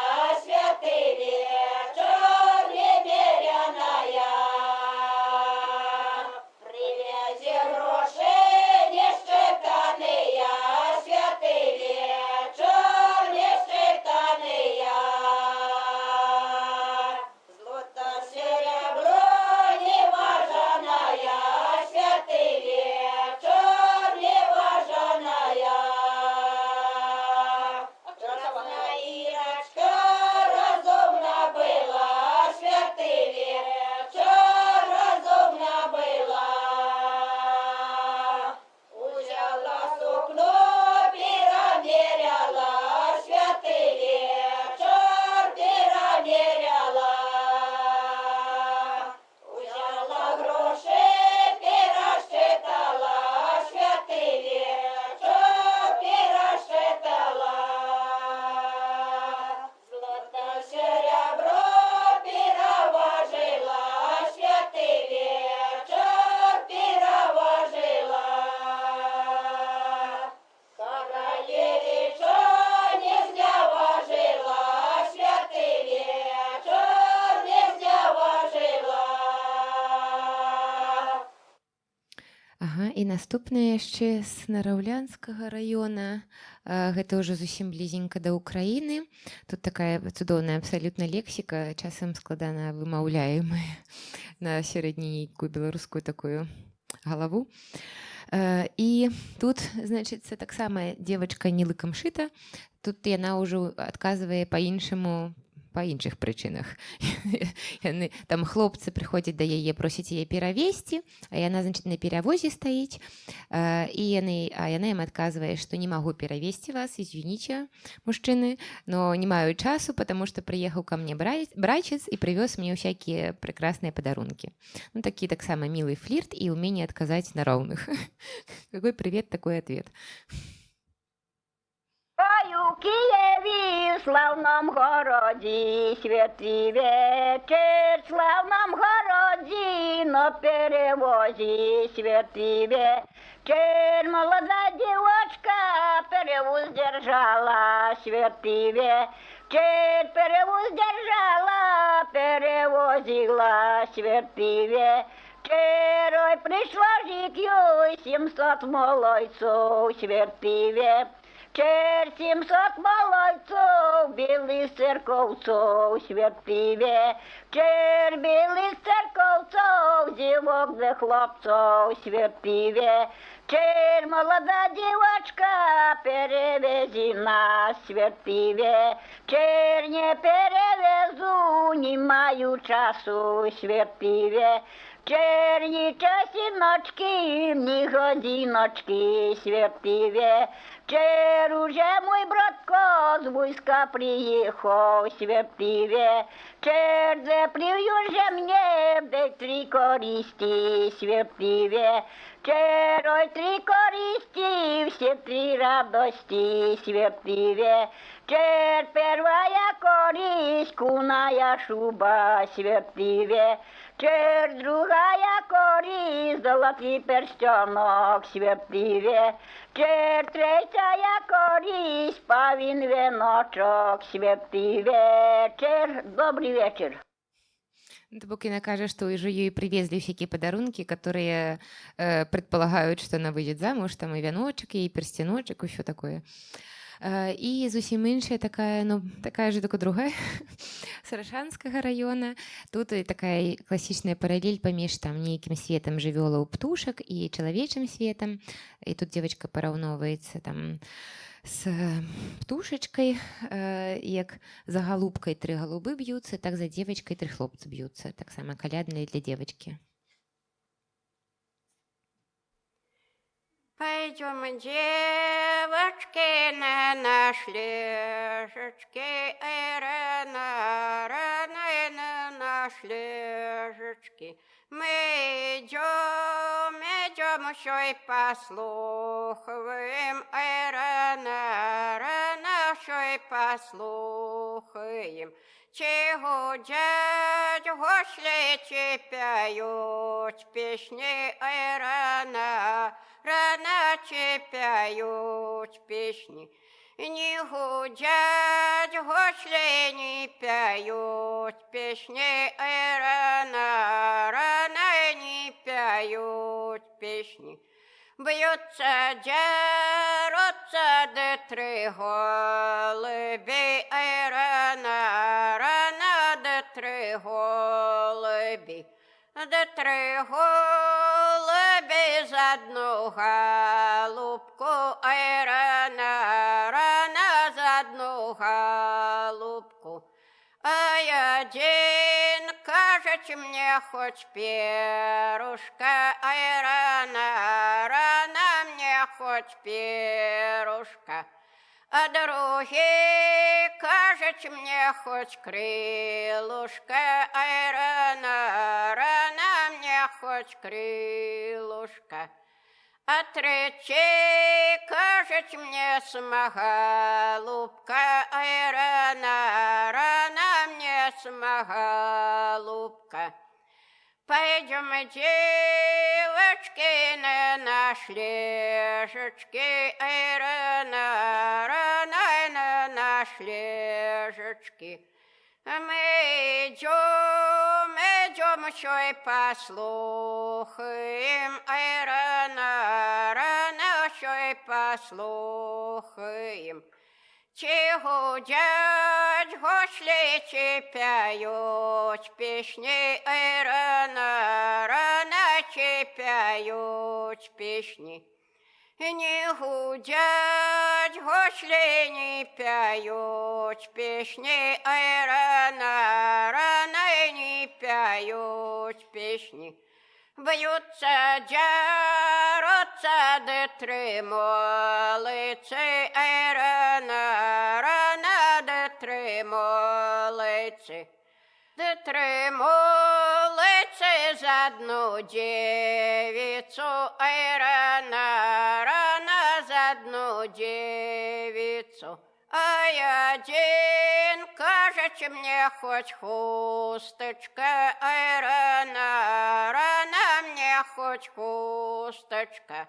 святый вечер, немеряная. Привязи гроши несчитанные, святый вечер, несчитанные. Злото, серебро неважаная, святый вечер, неважаная. Красная Ирочка разумна была, святый вечер, разумна была. Узяла сукно, перемеряла, святый вечер, перемеряла. Узяла гроши, пересчитала, святый вечер, пересчитала. Злато, серебро переложила, святый вечер, переложила. Королевича не изневажила, святый вечер, не изневажила. Ага, і наступная яшчэ з Нараўлянскага раёна. Гэта ўжо зусім блізенька да Украіны. Тут такая цудоўная абсалютна лексіка, часам складана вымаўляемая на сярэдненькую беларускую такую галаву. І тут, значыцца, таксама дзевачка не лыкам шыта. Тут яна ўжо адказвае па-іншаму, па іншых прычынах. Яны, там хлопцы прыходзяць да яе, просяць яе перавезці, а яна, значыць, на перавозе стаіць, і яна ім адказвае, што не магу перавезці вас, извините, мужчыны, но не маю часу, потому что приехал ко мне братец и привез мне всякие прекрасные подарунки. Ну, такі таксама милый флирт и умение отказать на ровных. Какой привет, такой ответ. Ой, у Киеве славном городі, святий вечір, славном городі, на перевозі, святий вечір, молода дівочка перевоз держала, святий вечір, перевоз держала, перевозила, святий вечір. Ой, прийшла житью 700 молодців, святий вечір, 700 молодців, білих церковців, святий вечір, білих церковців, дівок за хлопців, святий вечір, молода дівочка перевези нас, святий вечір, не перевезу, не маю часу, святий вечір. Черні часіночки, ні годиночки, святий вечір, уже мой братко з війська приїхав, святий вечір, де плюю же мені, де 3 користі, святий вечір, ой, 3 користі, всі 3 радості, святий вечір, первая користь, куная шуба, святий вечір, другая користь, золотий перстенок, святий вечір, третя користь, павін віночок, святий вечір. Добрый вечер. Это Букина кажет, что уже ей привезли всякие подарунки, которые предполагают, что она выйдет замуж, там и веночек, и перстеночек, и все такое. І зусім інша такая, ну, такая же, только другая, с Рашанского района. Тут и такая классичная параллель помеж там неким светом жывёла у птушек и человечым светом. И тут девочка параўноўваецца там с птушечкой, як за голубкой 3 голубы бьются, так за девочкой 3 хлопцы бьются. Так само колядные для девочки. Пойдем, девочки, на наш лежечки, рано, рано на наш лежечки. Мы идем, еще и послухаем, рано, рано, еще и послухаем. Чего дядь гошли чіпяють пісні, рано, рано чіпяють пісні. Не гудять гошли, не пяють пісні, рано, рано не пяють пісні. Б'ються, дерутся, де 3 голубі, рано, рано, де 3 голубі. Де 3 голубі за 1 голубку, рано, рано за 1 голубку. А один кажет мне хоть перушка, рано, рано мне хоть перушка. А другий кажет мне хоть крылышко, рано, рано мне хоть крылышко. А третий кажет мне самоголубка, рано, рано мне самоголубка. Пойдем, девочки, на наш лежечки, рано, рано на наш лежечки. Мы идем, еще и послухаем, рано, рано, еще и послухаем. Чего дядь гошли чіпяють пісні, рано, рано чіпяють пісні. Не гудять гошли, не пяють пісні, рано, рано не пяють пісні. Б'ються, дяруться, де 3 молодці, рано, рано, де 3 молодці. Де 3 молодці за 1 дівицю, рано, рано за 1 дівицю. Ай, один, кажется мне хоть хусточка, ай, рано, рано мне хоть хусточка.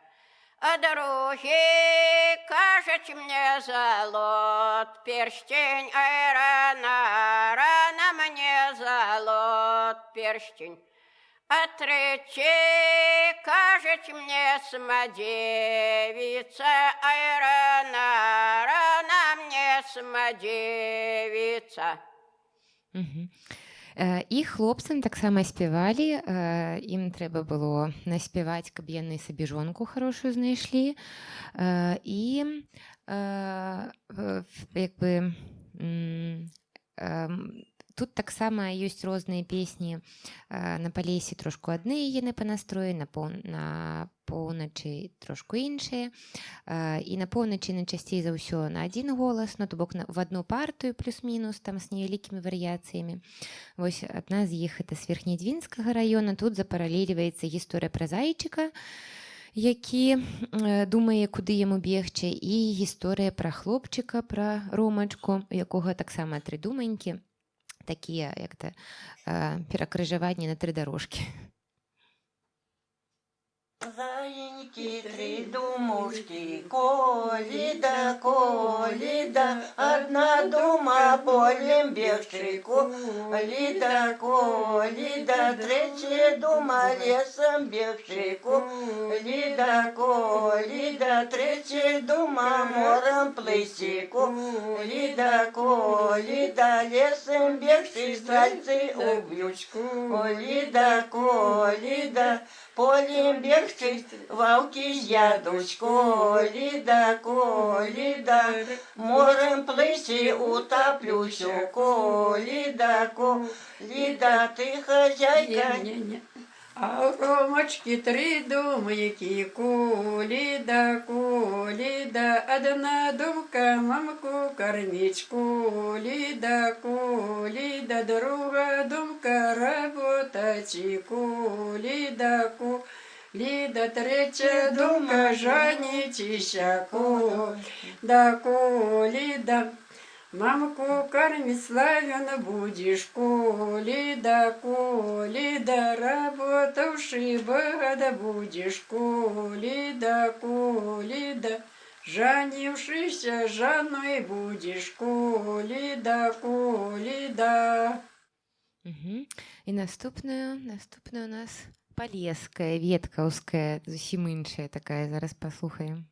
А другий, кажется мне золот перстень, ай, рано, рано мне золот перстень. А третий, кажется мне самодевица, ай, рано, рано мне самодевица. Мгм. І хлопцам таксама спявалі, ім трэба было наспяваць, каб яны сабе жонку хорошую знайшлі. І як бы тут таксама ёсць розныя песні. На Палесе трошку адны яны па настроі, на поўначы трошку іншыя. І на поўначы найчасцей за ўсё на адзін голас, ну то бок в одну партыю плюс-мінус, там з невялікімі варыяцыямі. Вось адна з іх это з Верхнядвінскага раёна. Тут запаралеліваецца гісторыя пра зайчыка, які думае, куды яму бегчы, і гісторыя пра хлопчыка, пра Ромачку, у якога таксама 3 думанькі, такія як-то перакрыжаванні на 3 дарожкі. Заиньки, 3 думушки, колида, колида, одна дума полем бегши, колида, колида, 3 дума лесом бегши, колида, колида, 3 дума морем плыси, колида, колида, лесом бегши, стрельцы убьют, колида, колида, полем бегши, валки з'ядуть, коліда, коліда, морем плиси утоплюся, коліда, коліда, ти хазяйка. А у Ромочки 3 думайки, коліда, коліда, одна думка мамку кормить, коліда, коліда, друга думка работать, коліда, коліда, 3 думка женитися, коліда, коліда. Мамку кормить славяно будешь, коліда, коліда, работавший богата будешь, коліда, коліда, жанившийся жаной будешь, коліда, коліда. І наступная у нас палеская, веткаўская, зусім іншая такая, зараз паслухаем.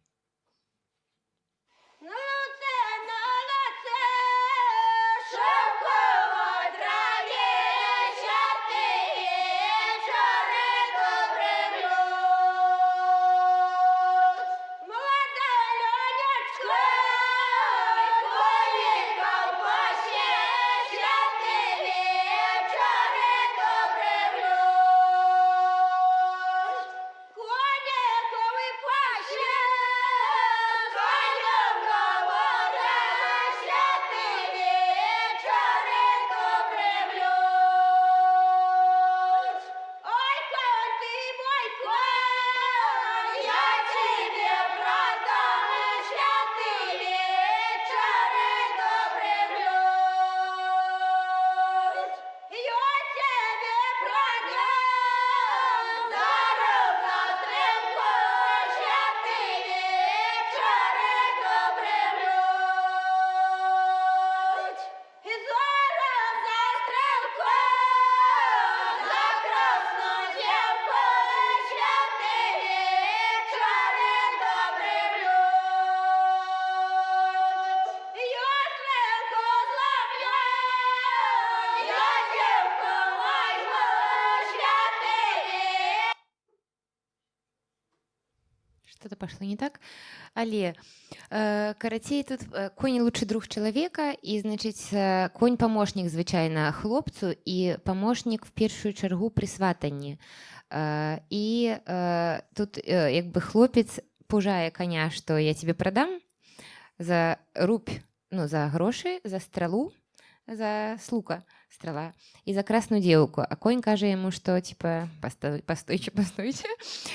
Что-то пошло не так. Але карацей, тут конь лучший друг чалавека, і значыць конь памочнік звычайна хлопцу і памочнік в першую чаргу пры сватанні. І тут як бы хлопец пужае коня, што я тебе прадам за рубь, ну за грошы, за стралу, за слука страла и за красную девку. А конь кажа ему, что типа постойте,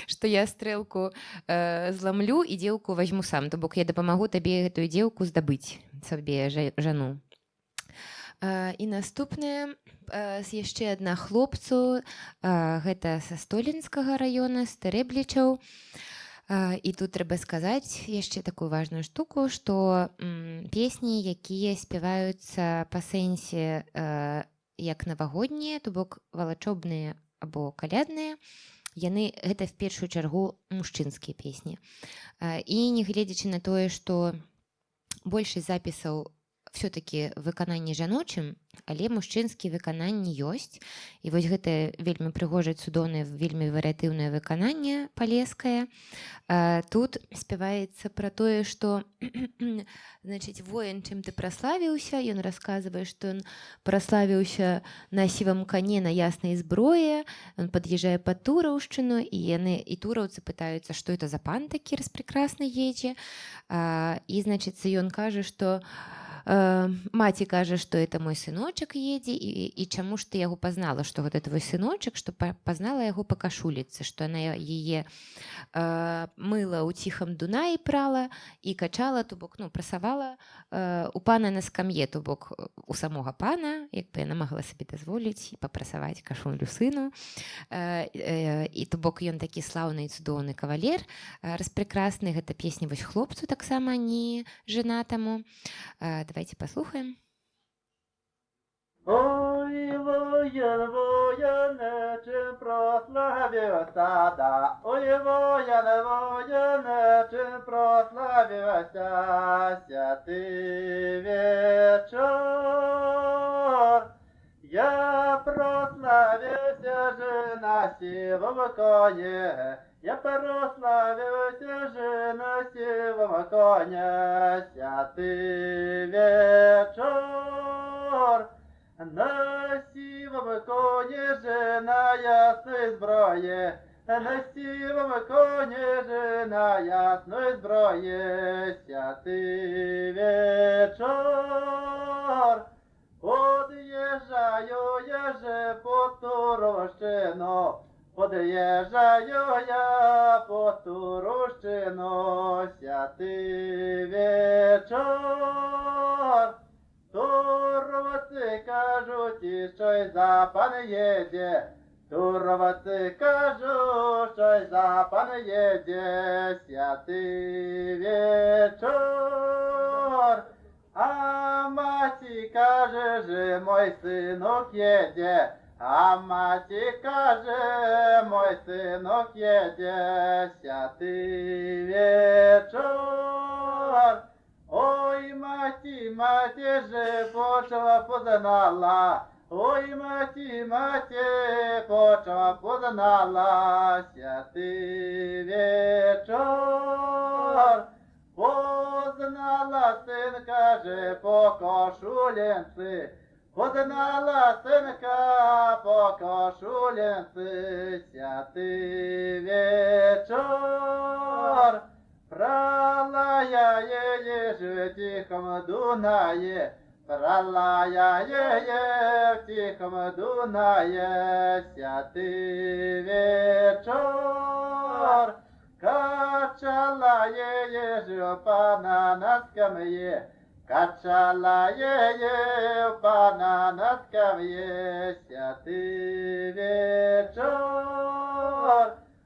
что я стрелку зломлю и девку возьму сам, то бок я дапамагу табе гэтую девку здабыць. сабе жану. І наступнае яшчэ адна хлопцу, гэта са Столінскага раёна, з Тэрэблічаў. І тут трэба сказаць яшчэ такую важную штуку, што песні, якія спяваюцца па сэнсе як навагоднія, то бок валачобныя або калядныя, яны гэта в першую чаргу мужчынскія песні. І нягледзячы на тое, што большасць запісаў все-таки выкананне жаночым, але мужчынскія выкананні ёсць. І вось гэта вельмі прыгожае, цудоўнае, вельмі варыятыўнае выкананне палескае. Тут спяваецца пра тое, што значыць, воін, чым ты праславіўся, ён расказвае, што ён праславіўся на сівам кане на яснай зброі, ён пад'язджае пад Тураўшчыну, і тураўцы пытаюцца, што это за пан такі распрекрасны едзе. І, значыць, ён кажа, што маці кажа, што это мой сыночак едзе, і чаму ж ты яго пазнала, што гэта твой сыночак, што пазнала яго па кашуліцы, што яна яе мыла ў ціхам Дунаі, прала і качала, то бок, прасавала у пана на скам'е, то бок у самога пана, як бы яна магла сабе дазволіць папрасаваць кашулю сыну. І то бок ён такі слаўны і цудоўны кавалер, распрекрасны. Гэта песня вось хлопцу таксама, не жанатаму. Давайте послухаем. Ой, воїн, воїне, чим прославився, да. Ой, воїне, воїне, чим прославився, святий вечір. Я прославився же на сівом коні, я прославився же на сівом коні, святий вечір. На сівом коні же на ясної зброї, на сівом коні же на ясної зброї, святий вечір. Под'їжджаю я же по Турощину, под'їжджаю я по Турощину, святий вечір. Туровці кажуть, що й за пан їде, туровці кажуть, що й за пан їде, святий вечір. А маті каже, же мой синок їде, а маті каже, мой синок їде, святий вечір. Ой, маті, маті же почала познала, ой, маті, маті почала познала, святий вечір. Познала синка же по кошулянці, познала синка по кошулянці, святий вечір. Брала я її ж в тихом Дунаї, брала я її в тихом Дунаї, святий вечір. Качала її ж у пана на скам'ї, качала її у пана на скам'ї, святий вечір.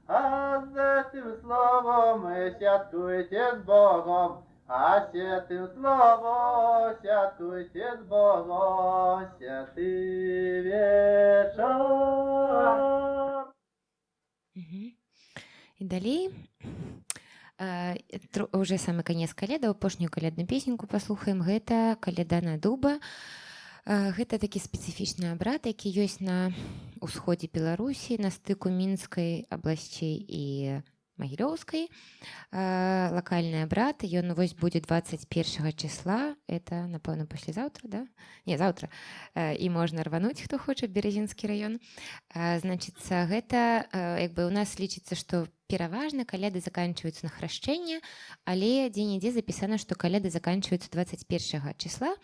А з тим словом святкуйте з Богом, а з тим словом святкуйте з Богом, святий вечір. І далей уже самы канец каляда, апошнюю калядную песеньку паслухаем. Гэта каляда на дуба. Гэта такі спецыфічны абрад, які ёсць на ўсходзе Беларусі, на стыку Мінскай абласцей і Магілёўскай. Лакальны абрад, ён вось будзе 21 числа, это, напэўна, паслязаўтра, да? Не, заўтра. І можна рвануць, хто хоча, Березінскі раён. Значыцца, гэта, як бы у нас лічыцца, што пераважна каляды заканчиваются на храшчэнне, але дзе-нідзе запісана, што каляды заканчиваются 21 числа,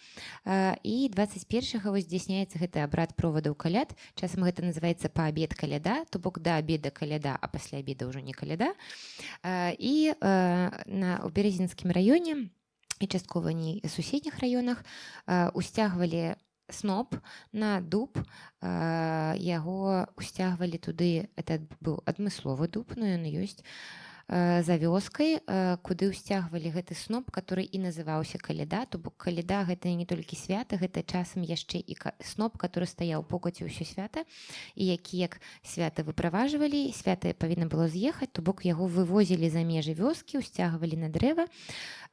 і 21 вось здзяйсняецца гэты абрад провадаў каляд. Часам гэта называецца паабед каляда, то бок да абеда каляда, а пасля абеда ўжо не каляда. І у Березінскім раёне і часткова не суседніх раёнах, усцягвалі сноп на дуб, яго усцягвалі туды, это быў адмысловы дуб, но ён ёсць, за вёскай, куды ўсцягвалі гэты сноп, который і называўся каляда, то бок каляда гэта не толькі свята, гэта часам яшчэ і сноп, который стаяў покаці ўсё свята, і які як свята выправажвалі, свята павінна было з'ехаць, то бок яго вывозілі за межы вёскі, усцягвалі на дрэва,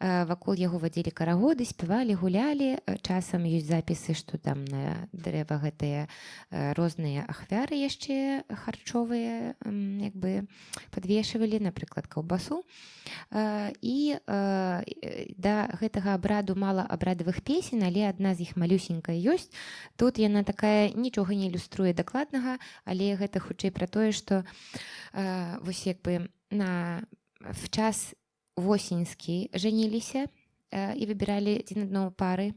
вакол яго вадзілі карагоды, спявалі, гулялі, часам ёсць запісы, што там на дрэва гэтыя розныя ахвяры яшчэ харчовыя як бы падвешвалі, напрыклад, каўбасу. І да гэтага абраду мала абрадавых песень, але адна з іх малюсенькая ёсць. Тут яна такая, нічога не ілюструе дакладнага, але гэта хутчэй пра тое, што вось як бы в час восеньскі жаніліся і выбіралі адзін адну пары,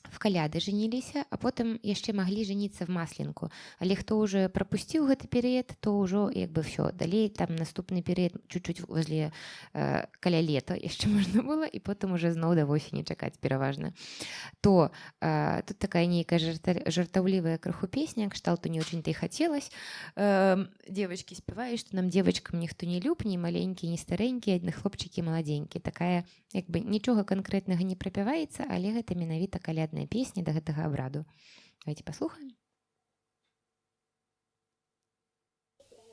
в каляды жаніліся, а потым яшчэ маглі жаніцца в масленку. Але хто ўжо прапусціў гэты перыяд, то ўжо як бы ўсё. Далей там наступны перыяд чуть-чуть возле каля лета яшчэ можна было, і потым уже зноў да восені чакаць пераважна. То тут такая нейкая жартаўлівая крыху песня, кшталту не очень-то і хацелось. Девочки спяваюць, што нам девочкам ніхто не люб, ні маленькі, ні старэнькі, адны хлопчыкі маладзенькі. Такая як бы нічога канкрэтнага не прапяваецца, але гэта менавіта калядная песня да гэтага абраду. Давайте паслухаем.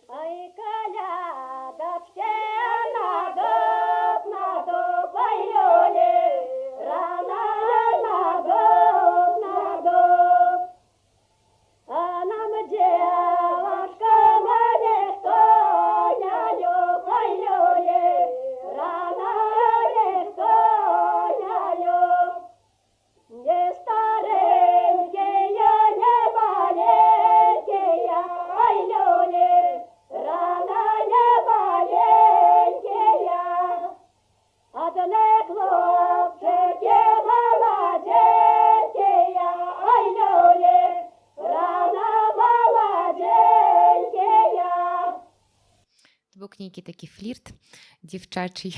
Ай, калядачке, на дуб, ай, люлі, рано на дуб. А нам девушка, ніхто не люб, ай, люлі, рано ніхто не люб. Не старенькие, не маленькие, ай, люли, рано не маленькие. Одни хлопчики молоденькие, ай, люли, рано молоденькие. То бок нейкі такі флірт дзівчачий.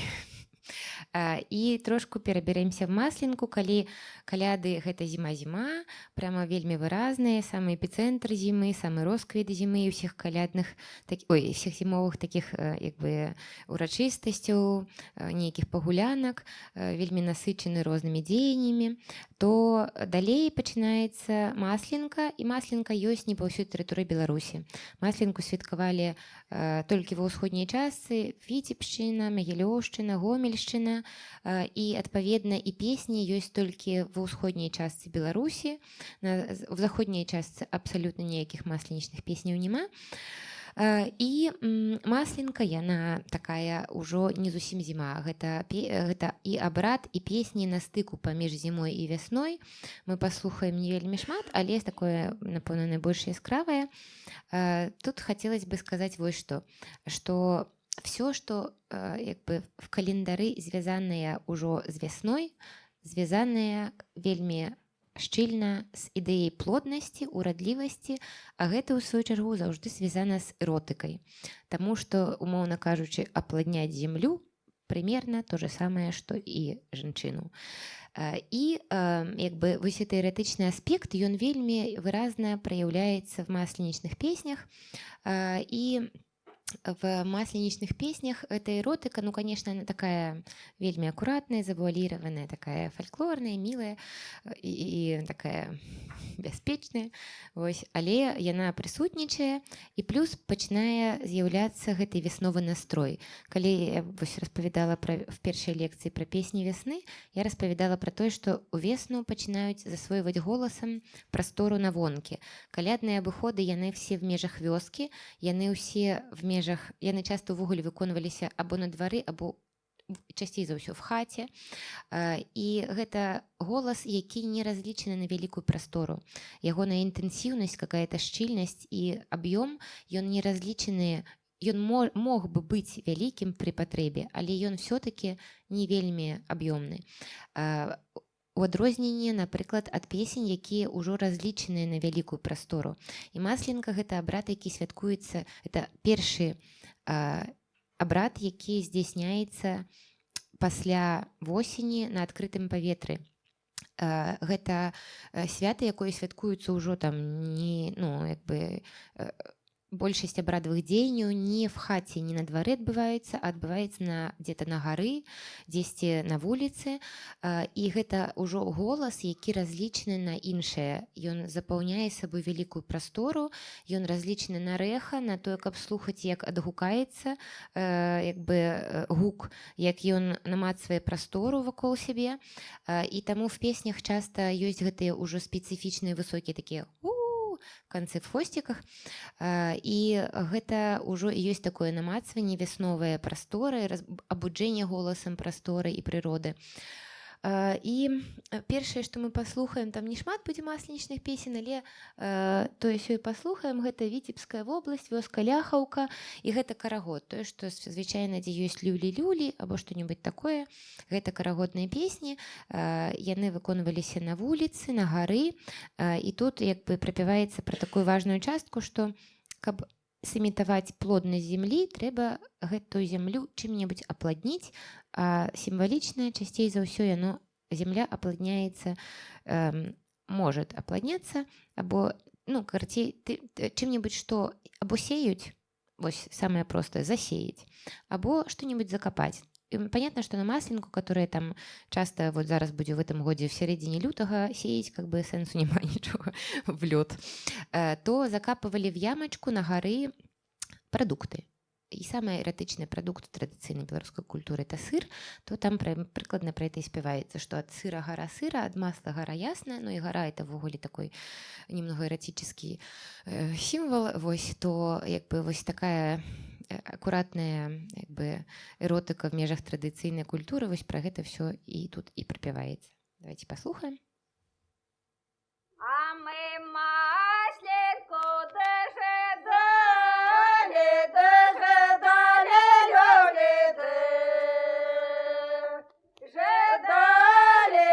І трошку перабяремся в масленку, калі каляды гэта зіма-зіма, прямо вельмі выразныя, самы эпіцэнтр зімы, самы росквіт зімы і ўсіх калядных, ўсіх зімовых такіх як бы урачыстасцяў, нейкіх пагулянак, вельмі насычаны рознымі дзеяннямі, то далей пачынаецца масленка, і масленка ёсць не па ўсёй тэрыторыі Беларусі. Масленку святкавалі толькі ва ўсходняй частцы, Віцебшчына, Магілёўшчына, Гомельшчына, і адпаведна і песні ёсць толькі ва ўсходняй частцы Беларусі. В заходняй частцы абсалютна ніякіх масленічных песняў няма. І масленка, яна такая ўжо не зусім зіма. Гэта і абрад, і песні на стыку паміж зімой і вясной. Мы паслухаем не вельмі шмат, але такое, напэўна, найбольш яскравае. Тут хацелось бы сказаць вось што все, што як бы в календары звязаныя ўжо з вясной, звязаныя вельмі шчыльна з ідэяй плоднасці, урадлівасці, а гэта ў сваю чаргу заўжды звязана з эротыкай. Таму што, умоўна кажучы, апладняць зямлю примерно то же самае, што і жанчыну. І як бы вось гэты эратычны аспект, ён вельмі выразна праяўляецца в масленічных песнях, і в масленічных песнях эта эротыка, ну, конечно, она такая вельмі акуратная, завуалированная, такая фольклорная, милая і такая бяспечная, вось, але яна прысутнічае, і плюс пачынае з'яўляцца гэты весновы настрой. Калі я вось распавядала в першай лекцыі пра песні вясны, я распавядала пра тое, што ў весну пачынаюць засвойваць голасам прастору на вонкі. Калядныя абыходы, яны все в межах вёскі, яны ўсе в межах, яны часта ўвогуле выконваліся або на двары, або часцей за ўсё в хаце. І гэта голас, які не разлічаны на вялікую прастору. Ягоная інтэнсіўнасць, какая-то шчыльнасць і аб'ём, ён не разлічаны, ён мог бы быць вялікім пры патрэбе, але ён все-таки не вельмі аб'ёмны. У адрозненне, напрыклад, ад песень, якія ўжо разлічаныя на вялікую прастору. І масленка — гэта абрад, які святкуецца, это першы абрад, які здзяйсняецца пасля восені на адкрытым паветры. Гэта свята, якое святкуецца ўжо там не, ну, як бы большасць абрадавых дзеянняў не в хаце, не на дварэ адбываецца, а адбываецца дзе-то на гары, дзесьці на вуліцы. І гэта ўжо голас, які разлічаны на іншае. Ён запаўняе сабой вялікую прастору, ён разлічаны на рэха, на тое, каб слухаць, як адгукаецца як бы гук, як ён намацвае прастору вакол сябе. І таму в песнях часта ёсць гэтыя ўжо спецыфічныя высокія такія канцы в хвосціках, і гэта ўжо ёсць такое намацванне вясновыя прасторы, абуджэнне голасам прасторы і прыроды. І першае, што мы паслухаем, там не шмат будзе масленічных песен, але тое сёй паслухаем, гэта Віцебская вобласць, вёска Ляхаўка, і гэта карагод, тое, што звычайна дзе ёсць люлі-люлі або што-небудзь такое, гэта карагодныя песні, яны выконваліся на вуліцы, на гары, і тут як бы прапяваецца пра такую важную частку, што каб сымітаваць плоднасць зямлі, трэба гэтую зямлю чым-небудзь апладніць, а сімвалічна часцей за ўсё яно зямля апладняецца, можа апладняцца, або, ну, карацей, чым-небудзь, што або сеюць, вось самае простае, засеяць, або што-небудзь закапаць. И понятно, что на масленку, которая там часто вот зараз будзе в этом годзе в середине лютага сеять, как бы сэнсу няма нічога в лёд, то закапывали в ямочку на гары продукты. И самый эратычны прадукт традыцыйнай беларускай культуры это сыр, то там прыкладна про это и спяваецца, что от сыра гора сыра, от масла гора ясная, ну и гора это ввогуле такой немного эротический символ, вось, то як бы вось такая акуратная як бы эротыка в межах традыцыйнай культуры, вось пра гэта все і тут і прапяваецца. Давайте послухаем. А мы масленку дожидали, дожидали, люди, ждали.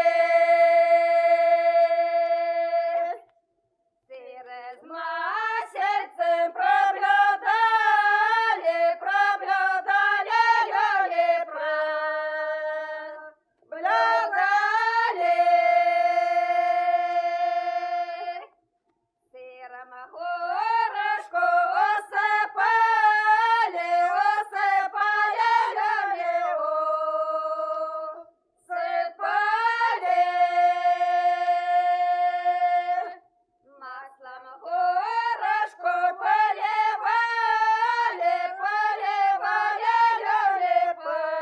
Через масельцем проблюдали, проблюдали, люди, проблюдали. Сыром горошку осыпали, осыпали, люди, осыпали. Маслом горошку поливали, поливали, люди, поливали.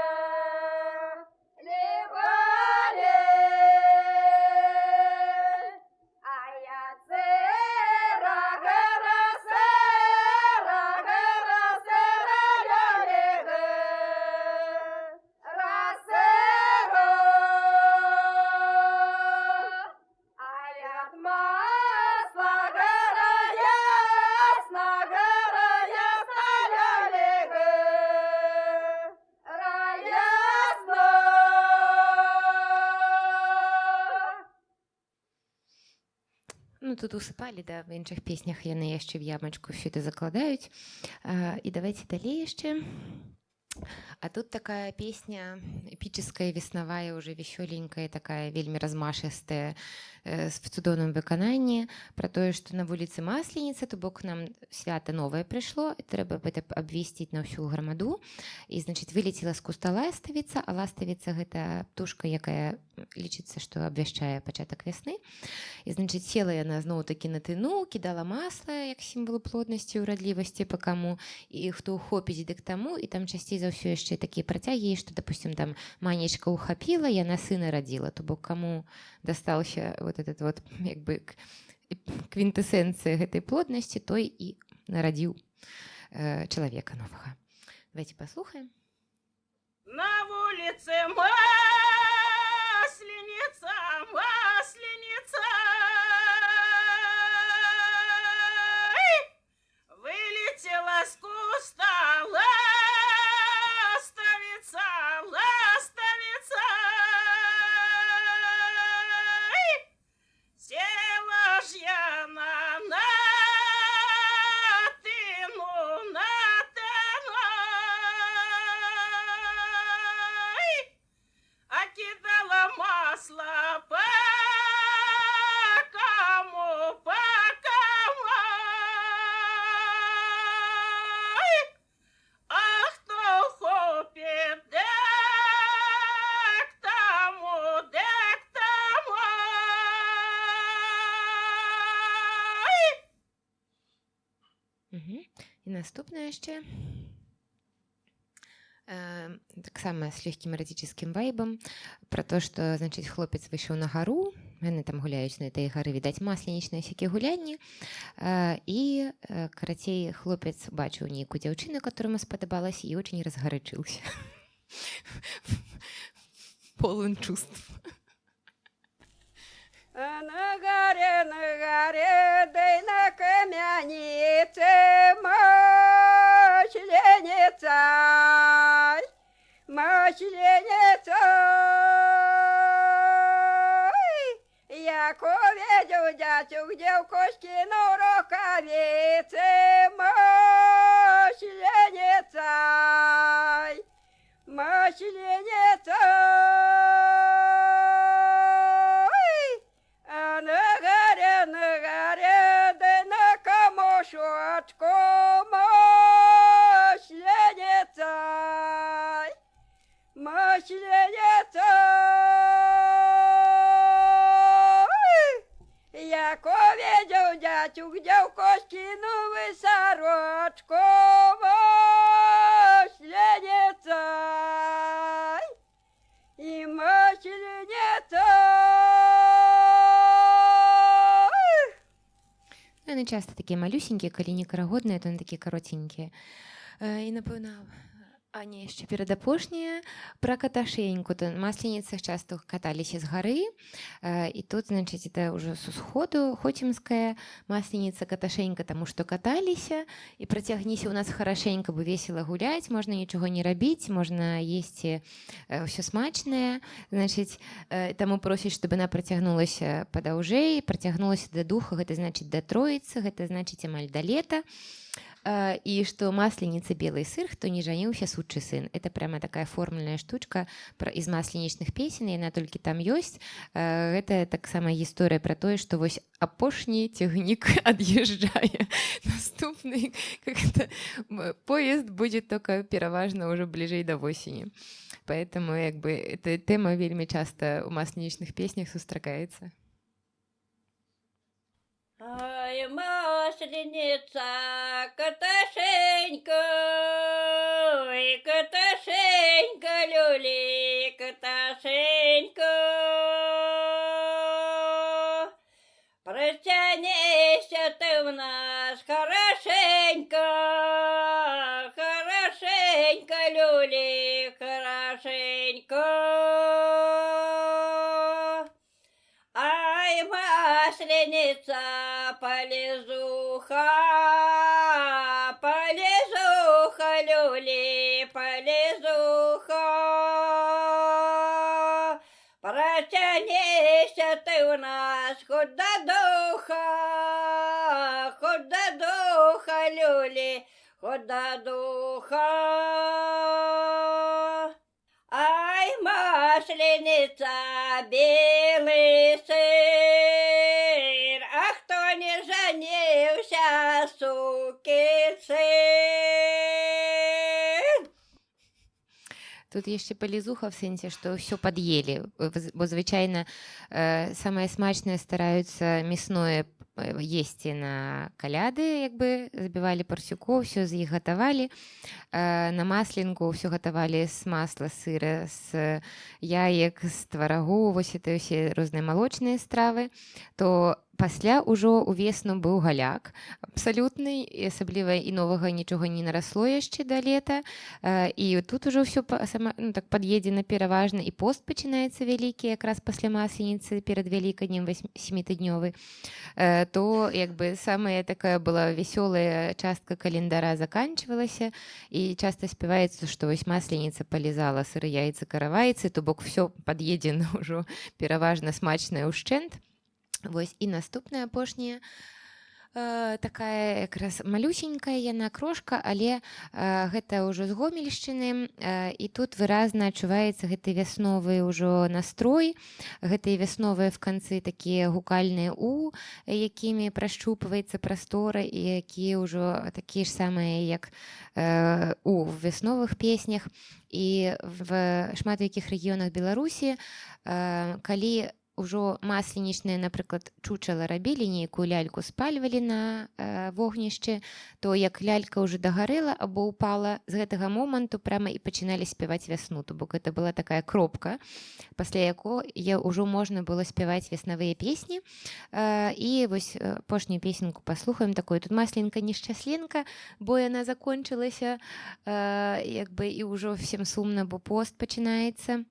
А я сыра, гора сыра, люди, гора сыру. А я от масла гора ясна, люди, гора ясна. Ну, тут усыпали, да, в іншых песнях яны яшчэ в ямочку все это закладаюць. І давайте далей яшчэ. А тут такая песня эпическая, веснавая, уже веселенькая, такая вельмі размашыстая, в цудоўным выкананні, про тое, што на вуліцы Масленица, то бок нам свята новае прыйшло, і трэба гэта абвесціць на ўсю грамаду. І, значит, вылецела з куста ластавіца, а ластавіца гэта птушка, якая лічыцца, што абвяшчае пачатак вясны. І, значит, села яна зноў-такі на тыну, кідала масла, як сімвал плоднасці, урадлівасці па каму, і хто ухопіць, дык таму, і там часцей за ўсё яшчэ такія працягі, што, допустим, там манечка ухапіла, яна сына радзіла, то бок каму дастаўся вот этот вот як бы квінтэсэнцыя гэтай плоднасці, той і нарадзіў чалавека новага. Давайте послухаем. На вуліцы Масленица, Масленица, вылетела с куста ластовица, ластовица. Села ж я на тыну, на тыну. І наступне ще. Так само з легким эротическим вайбам про то, што значыць хлопец выйшаў на гару, яны там гуляюць на этой гары, відаць масленічныя всякие гулянні, і карацей хлопец бачыў нейкую дзяўчыну, которая ему спадабалась, і очень разгарачыўся. Полон чувств. На горе, да и на камянице маслениця, як увидел дядю, где в Костину рукавицы маслениця. А на горе, да на камушочку маслениця. Як увидел дядю, где в Костину сорочку маслениця и маслениця. Яны часто такія малюсенькія, калі не карагодныя, то яны такія каротенькія. І, напэўна, не, яшчэ перадапошняе пра каташеньку. То масленіцах часто каталіся з гары, і тут, значыць, это ўжо с усходу Хотімская масленіца, каташенька, таму што каталіся, і працягніся ў нас харашенька, бо весела гуляць, можна нічога не рабіць, можна есці ўсё смачнае, значыць, таму просіць, чтобы она працягнулася падаўжэй, працягнулася да духа, гэта значыць да Троіцы, гэта значыць амаль да лета. И что масленица белый сыр, кто не женился, сучий сын. Это прямо такая формульная штучка из масленичных песен, и она только там есть. Это так сама история про то, что вось апошний цягнік отъезжая. Наступный поезд будет только пераважно уже ближе до осени. Поэтому эта тема вельми часто у масленичных песнях сустракаецца. Ай, маслениця, Каташенька, ой, Каташенька, люли, Каташенька. Протянешься ты в нас хорошенько, хорошенько, люли, хорошенько. Ай, масленица, полезуха, полезуха, люли, полезуха. Протянешься ты у нас хоть до духа, люли, хоть до духа. Ай, масленица, белый сыр, а кто не женился, сукин сын. Тут яшчэ палізуха в сэнсе, што ўсё пад'елі, бо звычайна самае смачнае стараюцца мясное есці на каляды, забівалі парсюкоў, ўсё з іх гатавалі. На масленку ўсё гатавалі з масла, сыра, з яек, з тварагу, вось это ўсе розныя малочныя стравы. То пасля ўжо ўвесну быў галяк абсалютны, і асабліва і новага нічога не нарасло яшчэ да лета. І тут ужо ўсё так пад'едзена пераважна, і пост пачынаецца вялікі, якраз пасля масленіцы перад вялікаднем 7-тыднёвы. То самая такая была вясёлая частка календара заканчивалася, і часто спяваецца, што вось масленіца палізала сыры, яйцы, каравайцы, то бок все пад'едзена ўжо пераважна смачнае ўшчэнт. Вось і наступная апошняя такая якраз малюсенькая яна крошка, але гэта ўжо з Гомельшчыны, і тут выразна адчуваецца гэты вясновы ўжо настрой, гэтыя вясновыя в канцы такія гукальныя у, якімі прашчупваецца прастора, і якія ўжо такія ж самыя, як у вясновых песнях. І в шмат якіх рэгіёнах Беларусі, калі ўжо масленічныя, напрыклад, чучала рабілі, нейкую ляльку спальвалі на вогнішчы, то як лялька ўжо дагарэла або ўпала, з гэтага моманту прямо і пачыналі спяваць вясну. То бок гэта была такая кропка, пасля якой ўжо можна было спяваць веснавыя песні. І вось апошнюю песенку паслухаем такую. Тут масленька нешчасленка, бо яна закончылася, як бы і ўжо всем сумна, бо пост пачынаецца.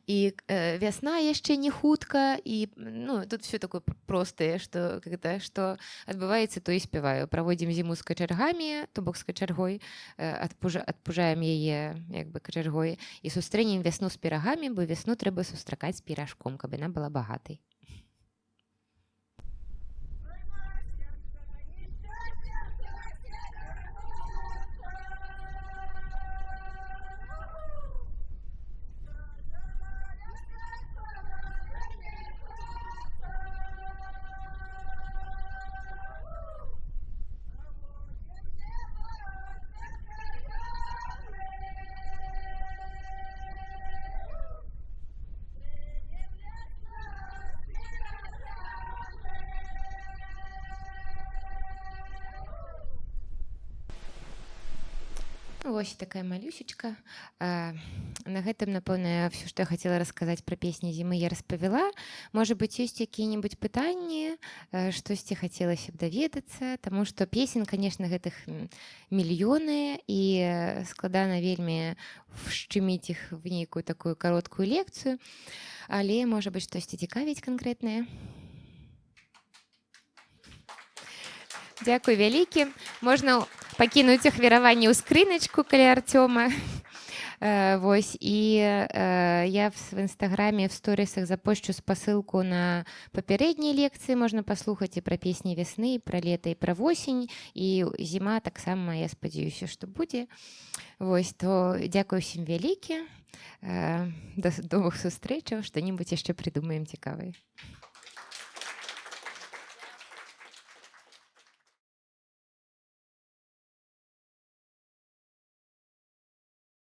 І вясна яшчэ не хутка, і тут все такое простае, што адбываецца, то і спяваю. Праводзім зіму з качаргамі, то бок з качаргой, адпужаем яе як бы качаргой і сустрэнем вясну з пірагамі, бо вясну трэба сустракаць з піражком, каб яна была багатай. Вось такая малюсечка. На гэтым, напэўна, все, што я хацела расказаць пра песні зімы, я распавяла. Можа быць, ёсць якія-небудзь пытанні, штосьці хацелася б даведацца, таму што песен, конечно, гэтых мільёны, і складана вельмі вшчыміць іх в нейкую такую кароткую лекцыю, але, можа быць, штосьці цікавіць канкрэтнае. Дзякуй вялікі. Можна пакінуць ахвяраванне ў скрыначку каля Арцёма. Вось, і я в інстаграме, в сторісах запошчу спасылку на папярэднія лекцыі. Можна паслухаць і пра песні вясны, і пра лета, і пра восень, і зіма таксама, я спадзяюся, што будзе. Вось, то дзякуй усім вялікі. До новых сустрэчаў, што-небудзь яшчэ прыдумаем цікавае.